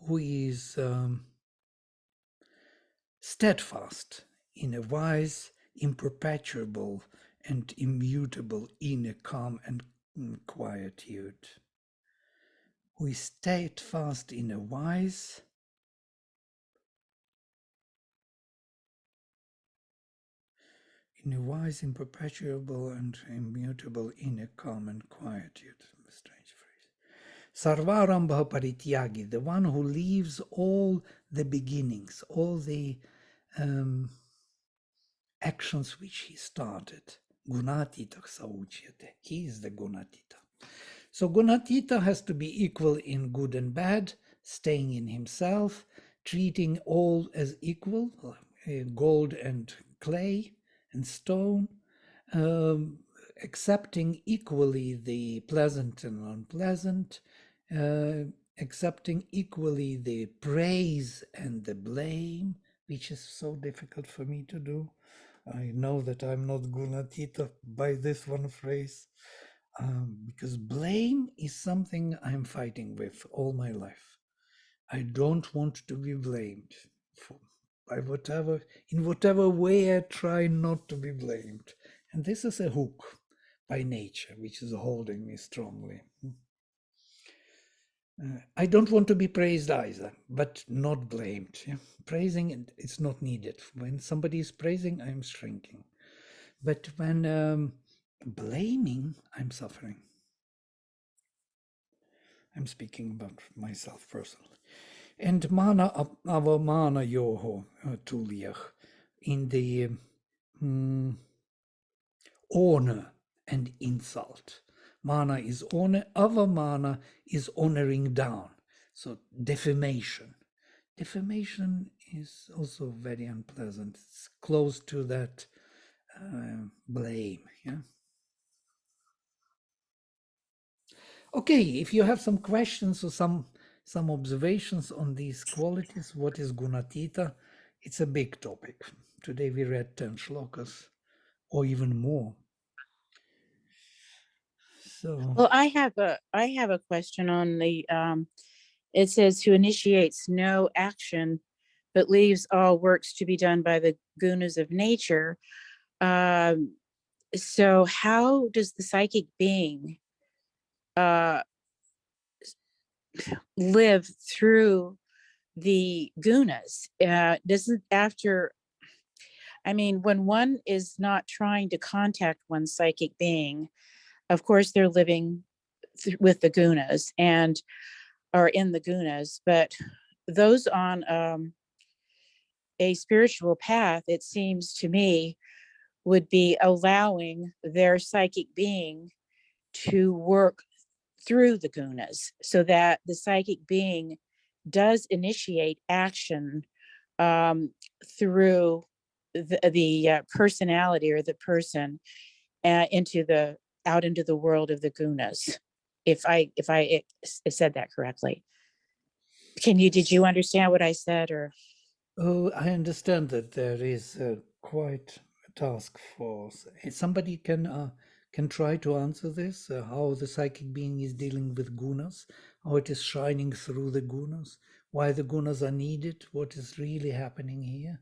who is steadfast in a wise, imperpetuable, and immutable inner calm and quietude, who is steadfast in a wise, imperpetuable, and immutable inner calm and quietude. Strange phrase. Sarvarambha Parityagi, the one who leaves all the beginnings, all the actions which he started. Gunatita sauchyate. He is the Gunatita. So Gunatita has to be equal in good and bad, staying in himself, treating all as equal, gold and clay and stone, accepting equally the pleasant and unpleasant, accepting equally the praise and the blame, which is so difficult for me to do. I know that I'm not Gunatita by this one phrase, because blame is something I'm fighting with all my life. I don't want to be blamed by whatever, in whatever way I try not to be blamed. And this is a hook by nature, which is holding me strongly. I don't want to be praised either, but not blamed. Yeah? Praising, it's not needed. When somebody is praising, I'm shrinking. But when blaming, I'm suffering. I'm speaking about myself personally. And mana avamana yoho tuliach, in the honor and insult. Mana is honor, avamana is honoring down. So defamation. Defamation is also very unpleasant. It's close to that blame. Yeah. Okay, if you have some questions or some observations on these qualities, what is Gunatita? It's a big topic. Today we read 10 shlokas or even more. So Well, I have a question on the it says who initiates no action but leaves all works to be done by the gunas of nature. So how does the psychic being live through the gunas? Doesn't after, I mean, when one is not trying to contact one's psychic being, of course they're living with the gunas and are in the gunas, but those on a spiritual path, it seems to me, would be allowing their psychic being to work through the gunas so that the psychic being does initiate action through the personality or the person out into the world of the gunas. If I said that correctly. Did you understand what I said? Or oh, I understand that there is quite a task force. Somebody can try to answer this, how the psychic being is dealing with gunas, how it is shining through the gunas, why the gunas are needed, what is really happening here.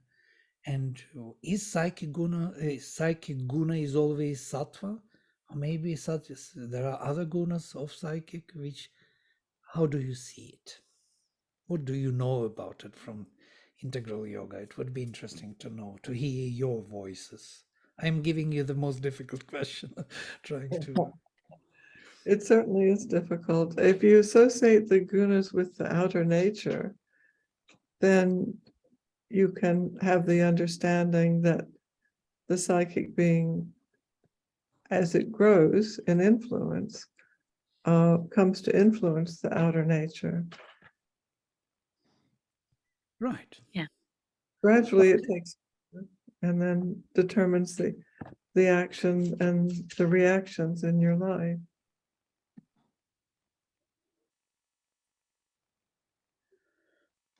And is psychic guna is always sattva, or maybe there are other gunas of psychic, which, how do you see it? What do you know about it from integral yoga. It would be interesting to know, to hear your voices. I'm giving you the most difficult question, trying to. It certainly is difficult. If you associate the gunas with the outer nature, then you can have the understanding that the psychic being, as it grows in influence, comes to influence the outer nature. Right. Gradually it takes, and then determines the action and the reactions in your life.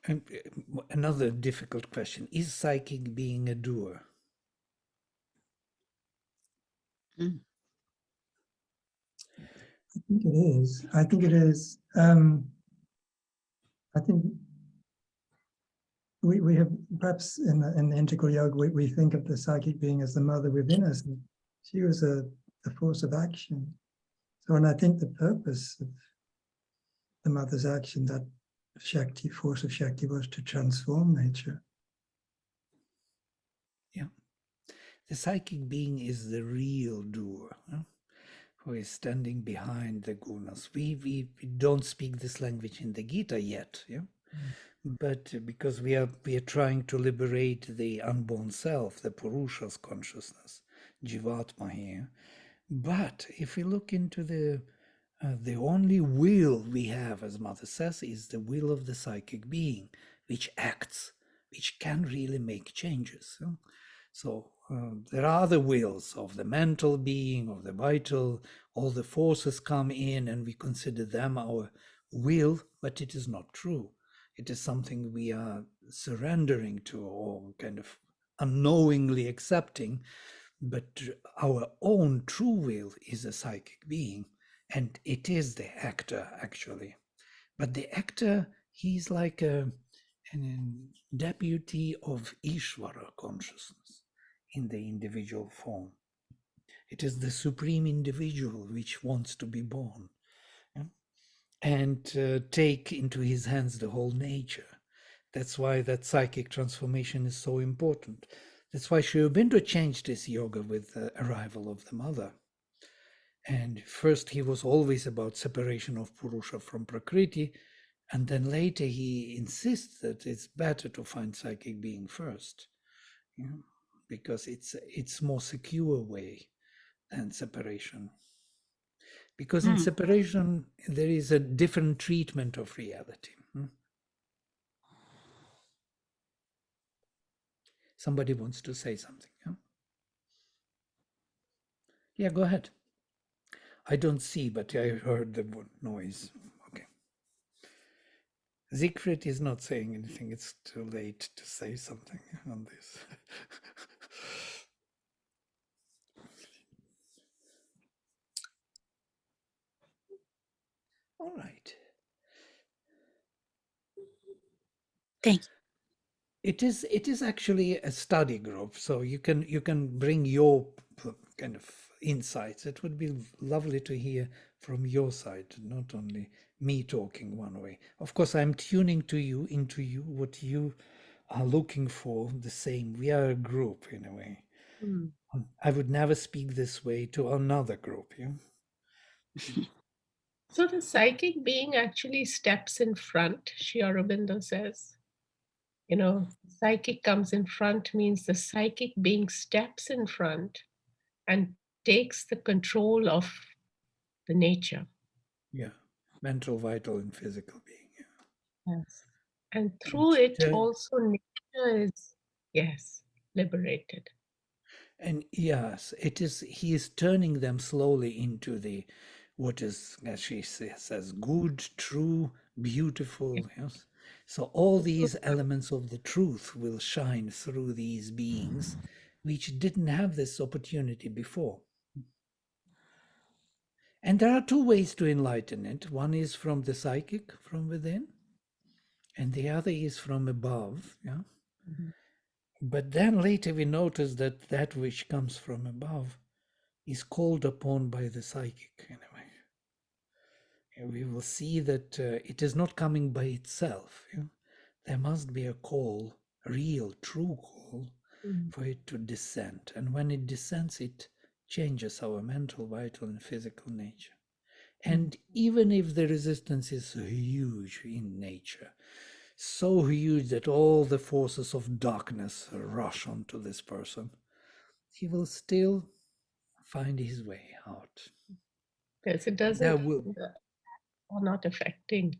And another difficult question: is psychic being a doer? I think it is. I think it is. I think we have perhaps in the integral yoga we think of the psychic being as the mother within us. She was a force of action. So, and I think the purpose of the mother's action, that Shakti, force of Shakti, was to transform nature. Yeah. The psychic being is the real doer, who is standing behind the gunas. We don't speak this language in the Gita yet, yeah. But because we are trying to liberate the unborn self, the Purusha's consciousness, Jivatma here. But if we look into the only will we have, as Mother says, is the will of the psychic being, which acts, which can really make changes. So there are the wills of the mental being, of the vital, all the forces come in and we consider them our will, but it is not true. It is something we are surrendering to or kind of unknowingly accepting, but our own true will is a psychic being, and it is the actor actually. But the actor, he's like a deputy of Ishvara consciousness in the individual form. It is the supreme individual which wants to be born, yeah? And take into his hands the whole nature. That's why that psychic transformation is so important. That's why Sri Aurobindo changed his yoga with the arrival of the mother. And first he was always about separation of Purusha from Prakriti, and then later he insists that it's better to find psychic being first, you know, because it's more secure way than separation. Because in separation there is a different treatment of reality. Somebody wants to say something. Yeah, go ahead. I don't see, but I heard the noise. Okay. Siegfried is not saying anything. It's too late to say something on this. All right. Thank you. It is actually a study group, so you can bring your kind of insights. It would be lovely to hear from your side, not only me talking one way. Of course, I'm tuning to you, into you, what you are looking for. The same. We are a group in a way. I would never speak this way to another group. Yeah. So the psychic being actually steps in front, Sri Aurobindo says. You know, psychic comes in front means the psychic being steps in front and takes the control of the nature. Yeah. Mental, vital, and physical being. Yeah. Yes. And through it also nature is, yes, liberated. And yes, it is. He is turning them slowly into the what is, as she says, good, true, beautiful. Yes. So all these elements of the truth will shine through these beings, which didn't have this opportunity before. And there are two ways to enlighten it. One is from the psychic, from within, and the other is from above. Yeah. But then later we notice that that which comes from above is called upon by the psychic in a way. And we will see that it is not coming by itself. Yeah? There must be a call, real, true call for it to descend. And when it descends, it changes our mental, vital, and physical nature. And even if the resistance is huge in nature, so huge that all the forces of darkness rush onto this person, he will still find his way out. Because it There doesn't, will, or not affecting.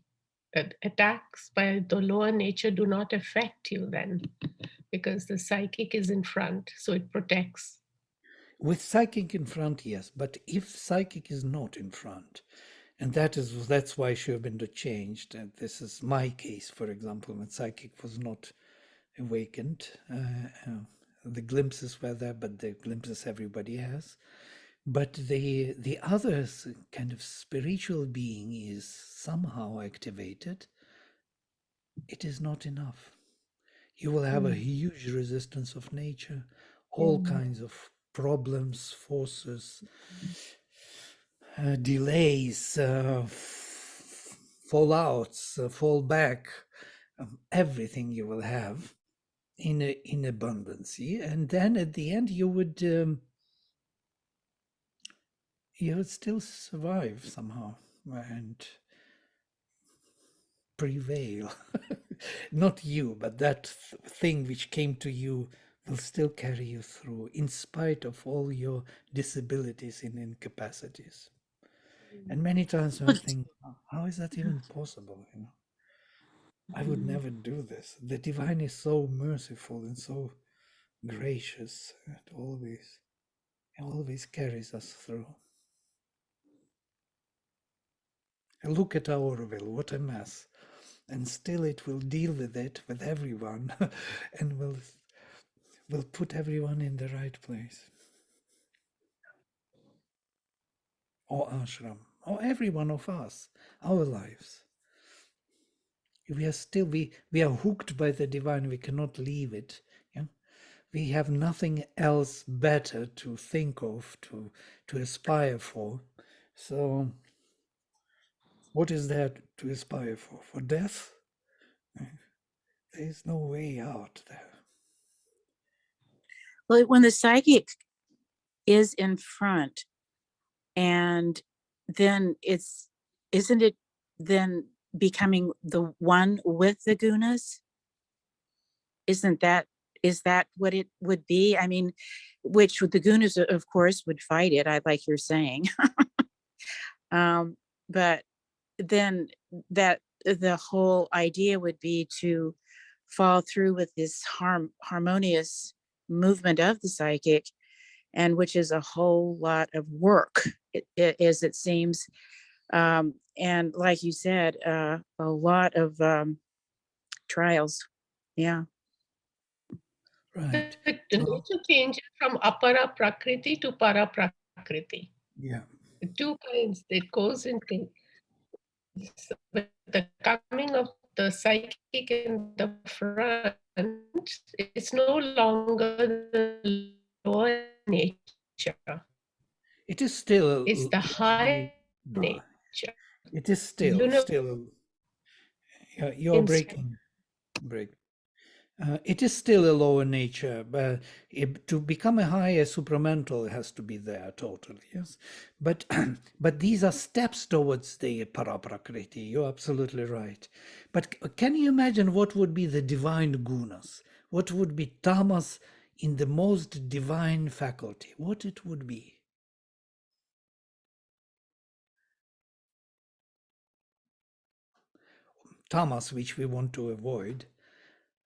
Attacks by the lower nature do not affect you then, because the psychic is in front, so it protects. with psychic in front, yes, but if psychic is not in front, and that's why Sri Aurobindo changed. And this is my case, for example, when psychic was not awakened. The glimpses were there, but the glimpses everybody has. But the other kind of spiritual being is somehow activated. It is not enough. You will have a huge resistance of nature, all kinds of problems, forces, delays, fallouts, fallback, everything you will have in abundance. And then at the end, you would still survive somehow and prevail. Not you, but that thing which came to you will still carry you through in spite of all your disabilities and incapacities. And many times I think, how is that even possible? I would never do this. The divine is so merciful and so gracious. It always carries us through. And look at Auroville, what a mess. And still it will deal with it, with everyone, and will put everyone in the right place. Or ashram, or every one of us, our lives. We are hooked by the divine, we cannot leave it. Yeah? We have nothing else better to think of, to aspire for. So what is there to aspire for? For death? There is no way out there. Well, when the psychic is in front, and then isn't it then becoming the one with the gunas? Is that what it would be? I mean, which the gunas, of course, would fight it, like you're saying. But then that the whole idea would be to fall through with this harmonious movement of the psychic, and which is a whole lot of work, as it seems. And like you said, a lot of trials. Yeah. Right. The nature changes from apara prakriti to para prakriti. Yeah. The two kinds, it goes into with the coming of the psychic in the front, it's no longer the lower nature. It is still It's the higher nature. it is still you're breaking. It is still a lower nature, but to become a higher supramental has to be there totally, yes. But but these are steps towards the paraprakriti. You're absolutely right. But can you imagine what would be the divine gunas? What would be tamas in the most divine faculty? What it would be? Tamas, which we want to avoid.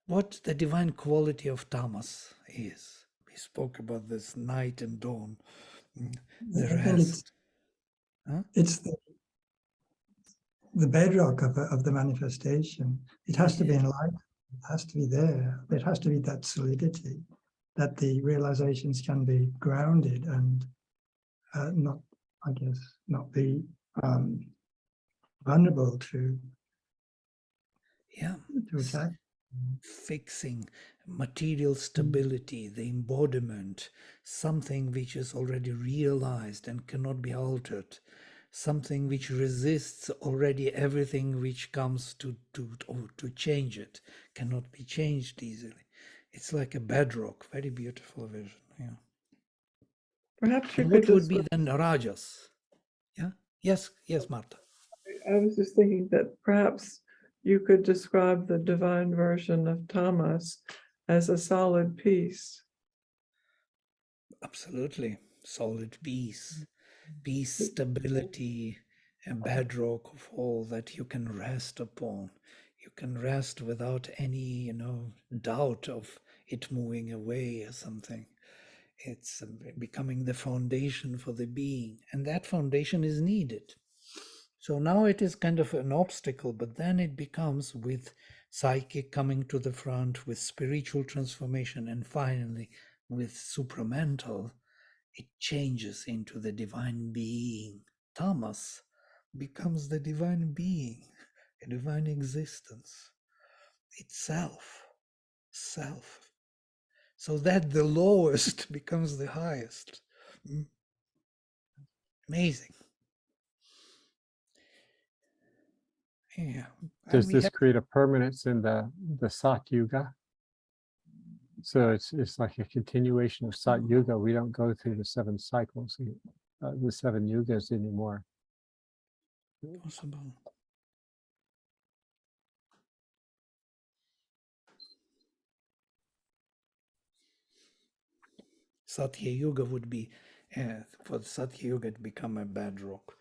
What the divine quality of tamas is. We spoke about this night and dawn, the I think rest. it's the bedrock of the manifestation. It has to be enlightened. It has to be there. It has to be that solidity that the realizations can be grounded and not be vulnerable to Yeah, attack. fixing material stability, the embodiment, something which is already realized and cannot be altered, something which resists already everything which comes to change it, cannot be changed easily. It's like a bedrock, very beautiful vision. Yeah. Perhaps you And could what would be describe, then Rajas? Yeah. Yes, Martha. I was just thinking that perhaps you could describe the divine version of tamas as a solid piece. Absolutely. Solid peace, stability, a bedrock of all that you can rest upon. You can rest without any, doubt of it moving away or something. It's becoming the foundation for the being, and that foundation is needed. So now it is kind of an obstacle, but then it becomes with psychic coming to the front, with spiritual transformation, and finally with supramental, it changes into the divine being. Tamas becomes the divine being, a divine existence itself, self, so that the lowest becomes the highest. Amazing. Yeah. And Does we this have create a permanence in the Sat Yuga? So it's like a continuation of Sat Yuga. We don't go through the 7 cycles, the 7 yugas anymore. possible. Satya Yuga would be, for Satya Yuga to become a bedrock.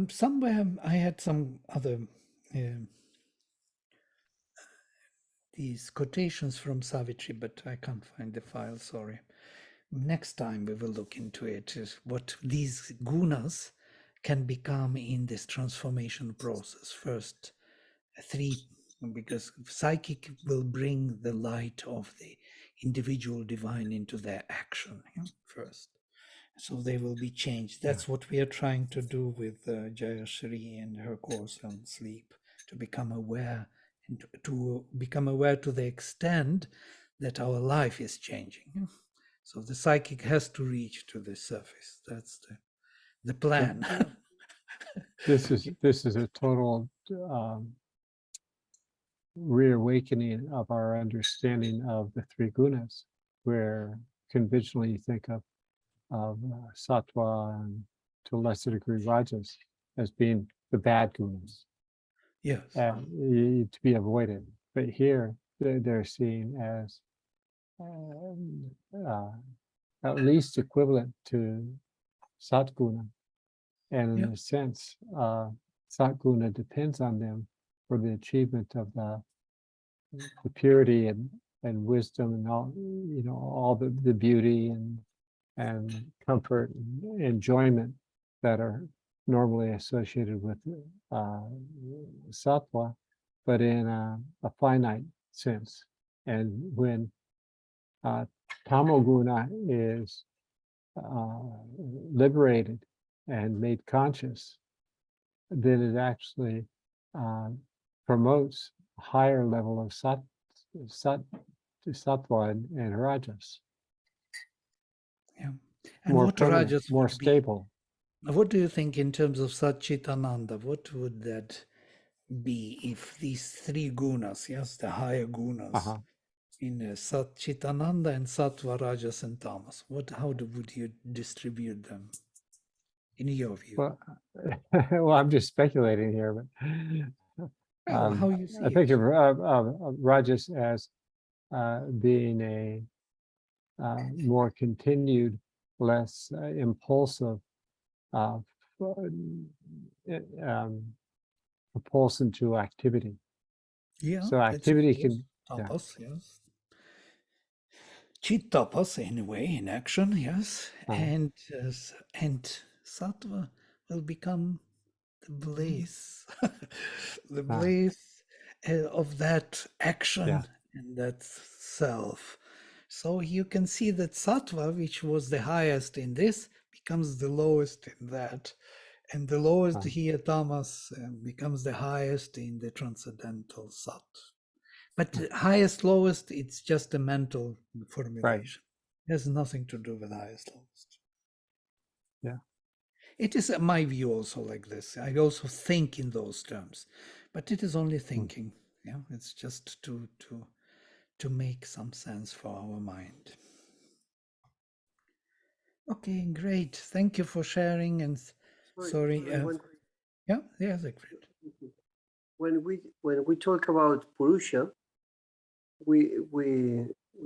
Somewhere I had some other these quotations from Savitri, but I can't find the file, sorry. Next time we will look into it, is what these gunas can become in this transformation process. First, 3, because psychic will bring the light of the individual divine into their action first. So they will be changed. That's what we are trying to do with Jayashri and her course on sleep, to become aware, and to become aware to the extent that our life is changing. So the psychic has to reach to the surface. That's the plan. This is a total reawakening of our understanding of the 3 gunas, where conventionally you think of sattva and to a lesser degree rajas as being the bad gunas Yes. to be avoided. But here they're seen as at least equivalent to satguna, and in Yeah. a sense, satguna depends on them for the achievement of the purity and wisdom and all the beauty and comfort and enjoyment that are normally associated with sattva, but in a finite sense. And when tamoguna is liberated and made conscious, then it actually promotes a higher level of sattva and rajas. Yeah. And More what permanent, rajas more would be? stable. What do you think in terms of Satchitananda? What would that be if these 3 gunas, yes, the higher gunas, in Satchitananda and Sattva, Rajas, and Tamas, would you distribute them in your view? Well, well, I'm just speculating here, but Well, how you see I think it. of Rajas as being a more continued, less impulsive propulsion to activity. Yeah, So that's of activity course can, yeah, tapas, yes. Chit tapas anyway, in action, yes. And Sattva will become the bliss, the bliss of that action yeah, and that self. So you can see that Sattva, which was the highest in this, becomes the lowest in that. And the lowest here, Tamas, becomes the highest in the transcendental Sat. But highest, lowest, it's just a mental formulation. It has nothing to do with highest, lowest. yeah. It is my view also like this. I also think in those terms, but it is only thinking. Yeah, it's just to to make some sense for our mind. Okay, great. Thank you for sharing. And sorry, yeah, Siegfried. When we talk about Purusha, we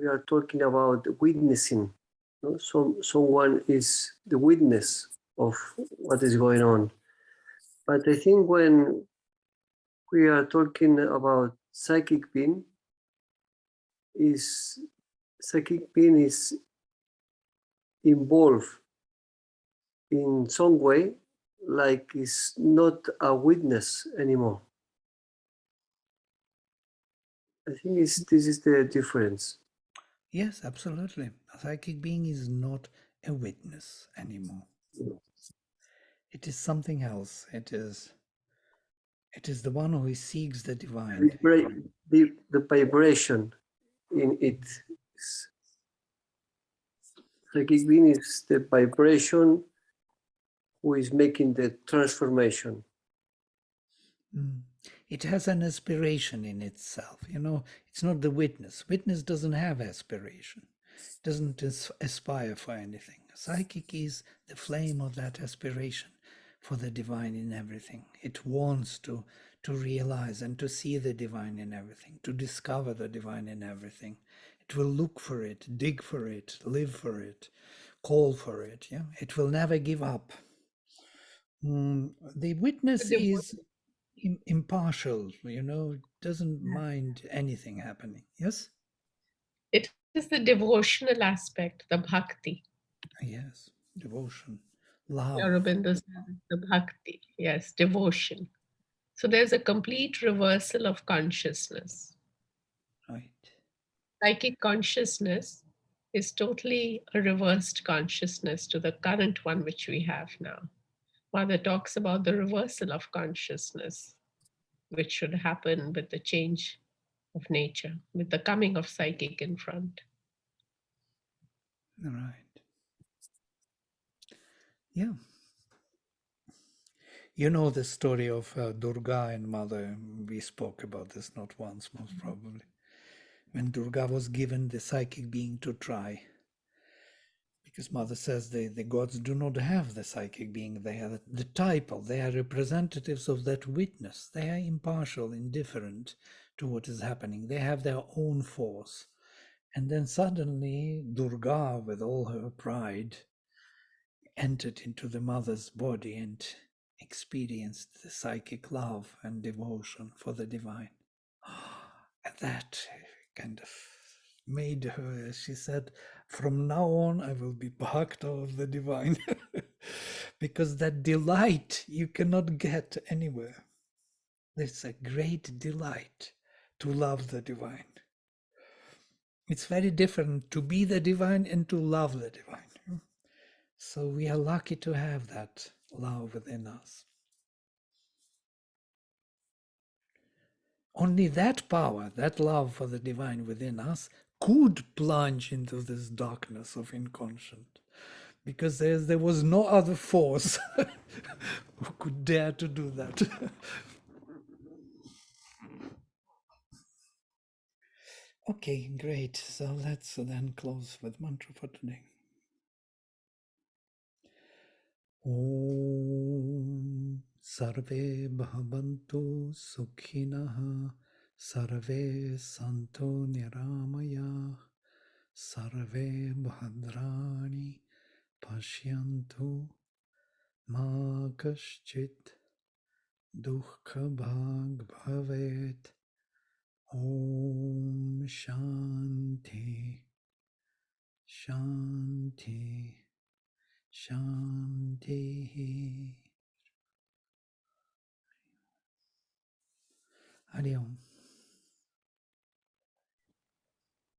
are talking about witnessing. No? Someone is the witness of what is going on. But I think when we are talking about psychic being is involved in some way, like is not a witness anymore. I think this is the difference. Yes, absolutely. A psychic being is not a witness anymore. It is something else. It is the one who seeks the divine. The vibration in it. Psychic being is the vibration who is making the transformation. It has an aspiration in itself. It's not the witness. Witness doesn't have aspiration, doesn't aspire for anything. Psychic is the flame of that aspiration for the divine in everything. It wants to realize and to see the divine in everything, to discover the divine in everything. It will look for it, dig for it, live for it, call for it. Yeah, it will never give up. The witness is impartial, doesn't mind anything happening. Yes? It is the devotional aspect, the bhakti. Yes, devotion, love. Aurobindo says it's the bhakti. Yes, devotion. So there's a complete reversal of consciousness. Right. Psychic consciousness is totally a reversed consciousness to the current one which we have now. Mother talks about the reversal of consciousness, which should happen with the change of nature, with the coming of psychic in front. Right. Yeah. You know the story of Durga and Mother. We spoke about this not once, most probably. When Durga was given the psychic being to try, because Mother says the gods do not have the psychic being. They are the typal. They are representatives of that witness. They are impartial, indifferent to what is happening. They have their own force. And then suddenly Durga, with all her pride, entered into the mother's body and experienced the psychic love and devotion for the divine. And that kind of made her, as she said, from now on I will be bhakta of the divine. Because that delight you cannot get anywhere. It's a great delight to love the divine. It's very different to be the divine and to love the divine. So we are lucky to have that love within us. Only that power, that love for the divine within us, could plunge into this darkness of inconscient, because there was no other force who could dare to do that. Okay, great. So let's then close with mantra for today. Om Sarve Bhavantu Sukhinah Sarve Santo Niramaya Sarve Bhadrani Pashyantu Ma Kaschit Dukkha Bhag Bhavet. Om Shanti Shanti Shanti. Hari Om.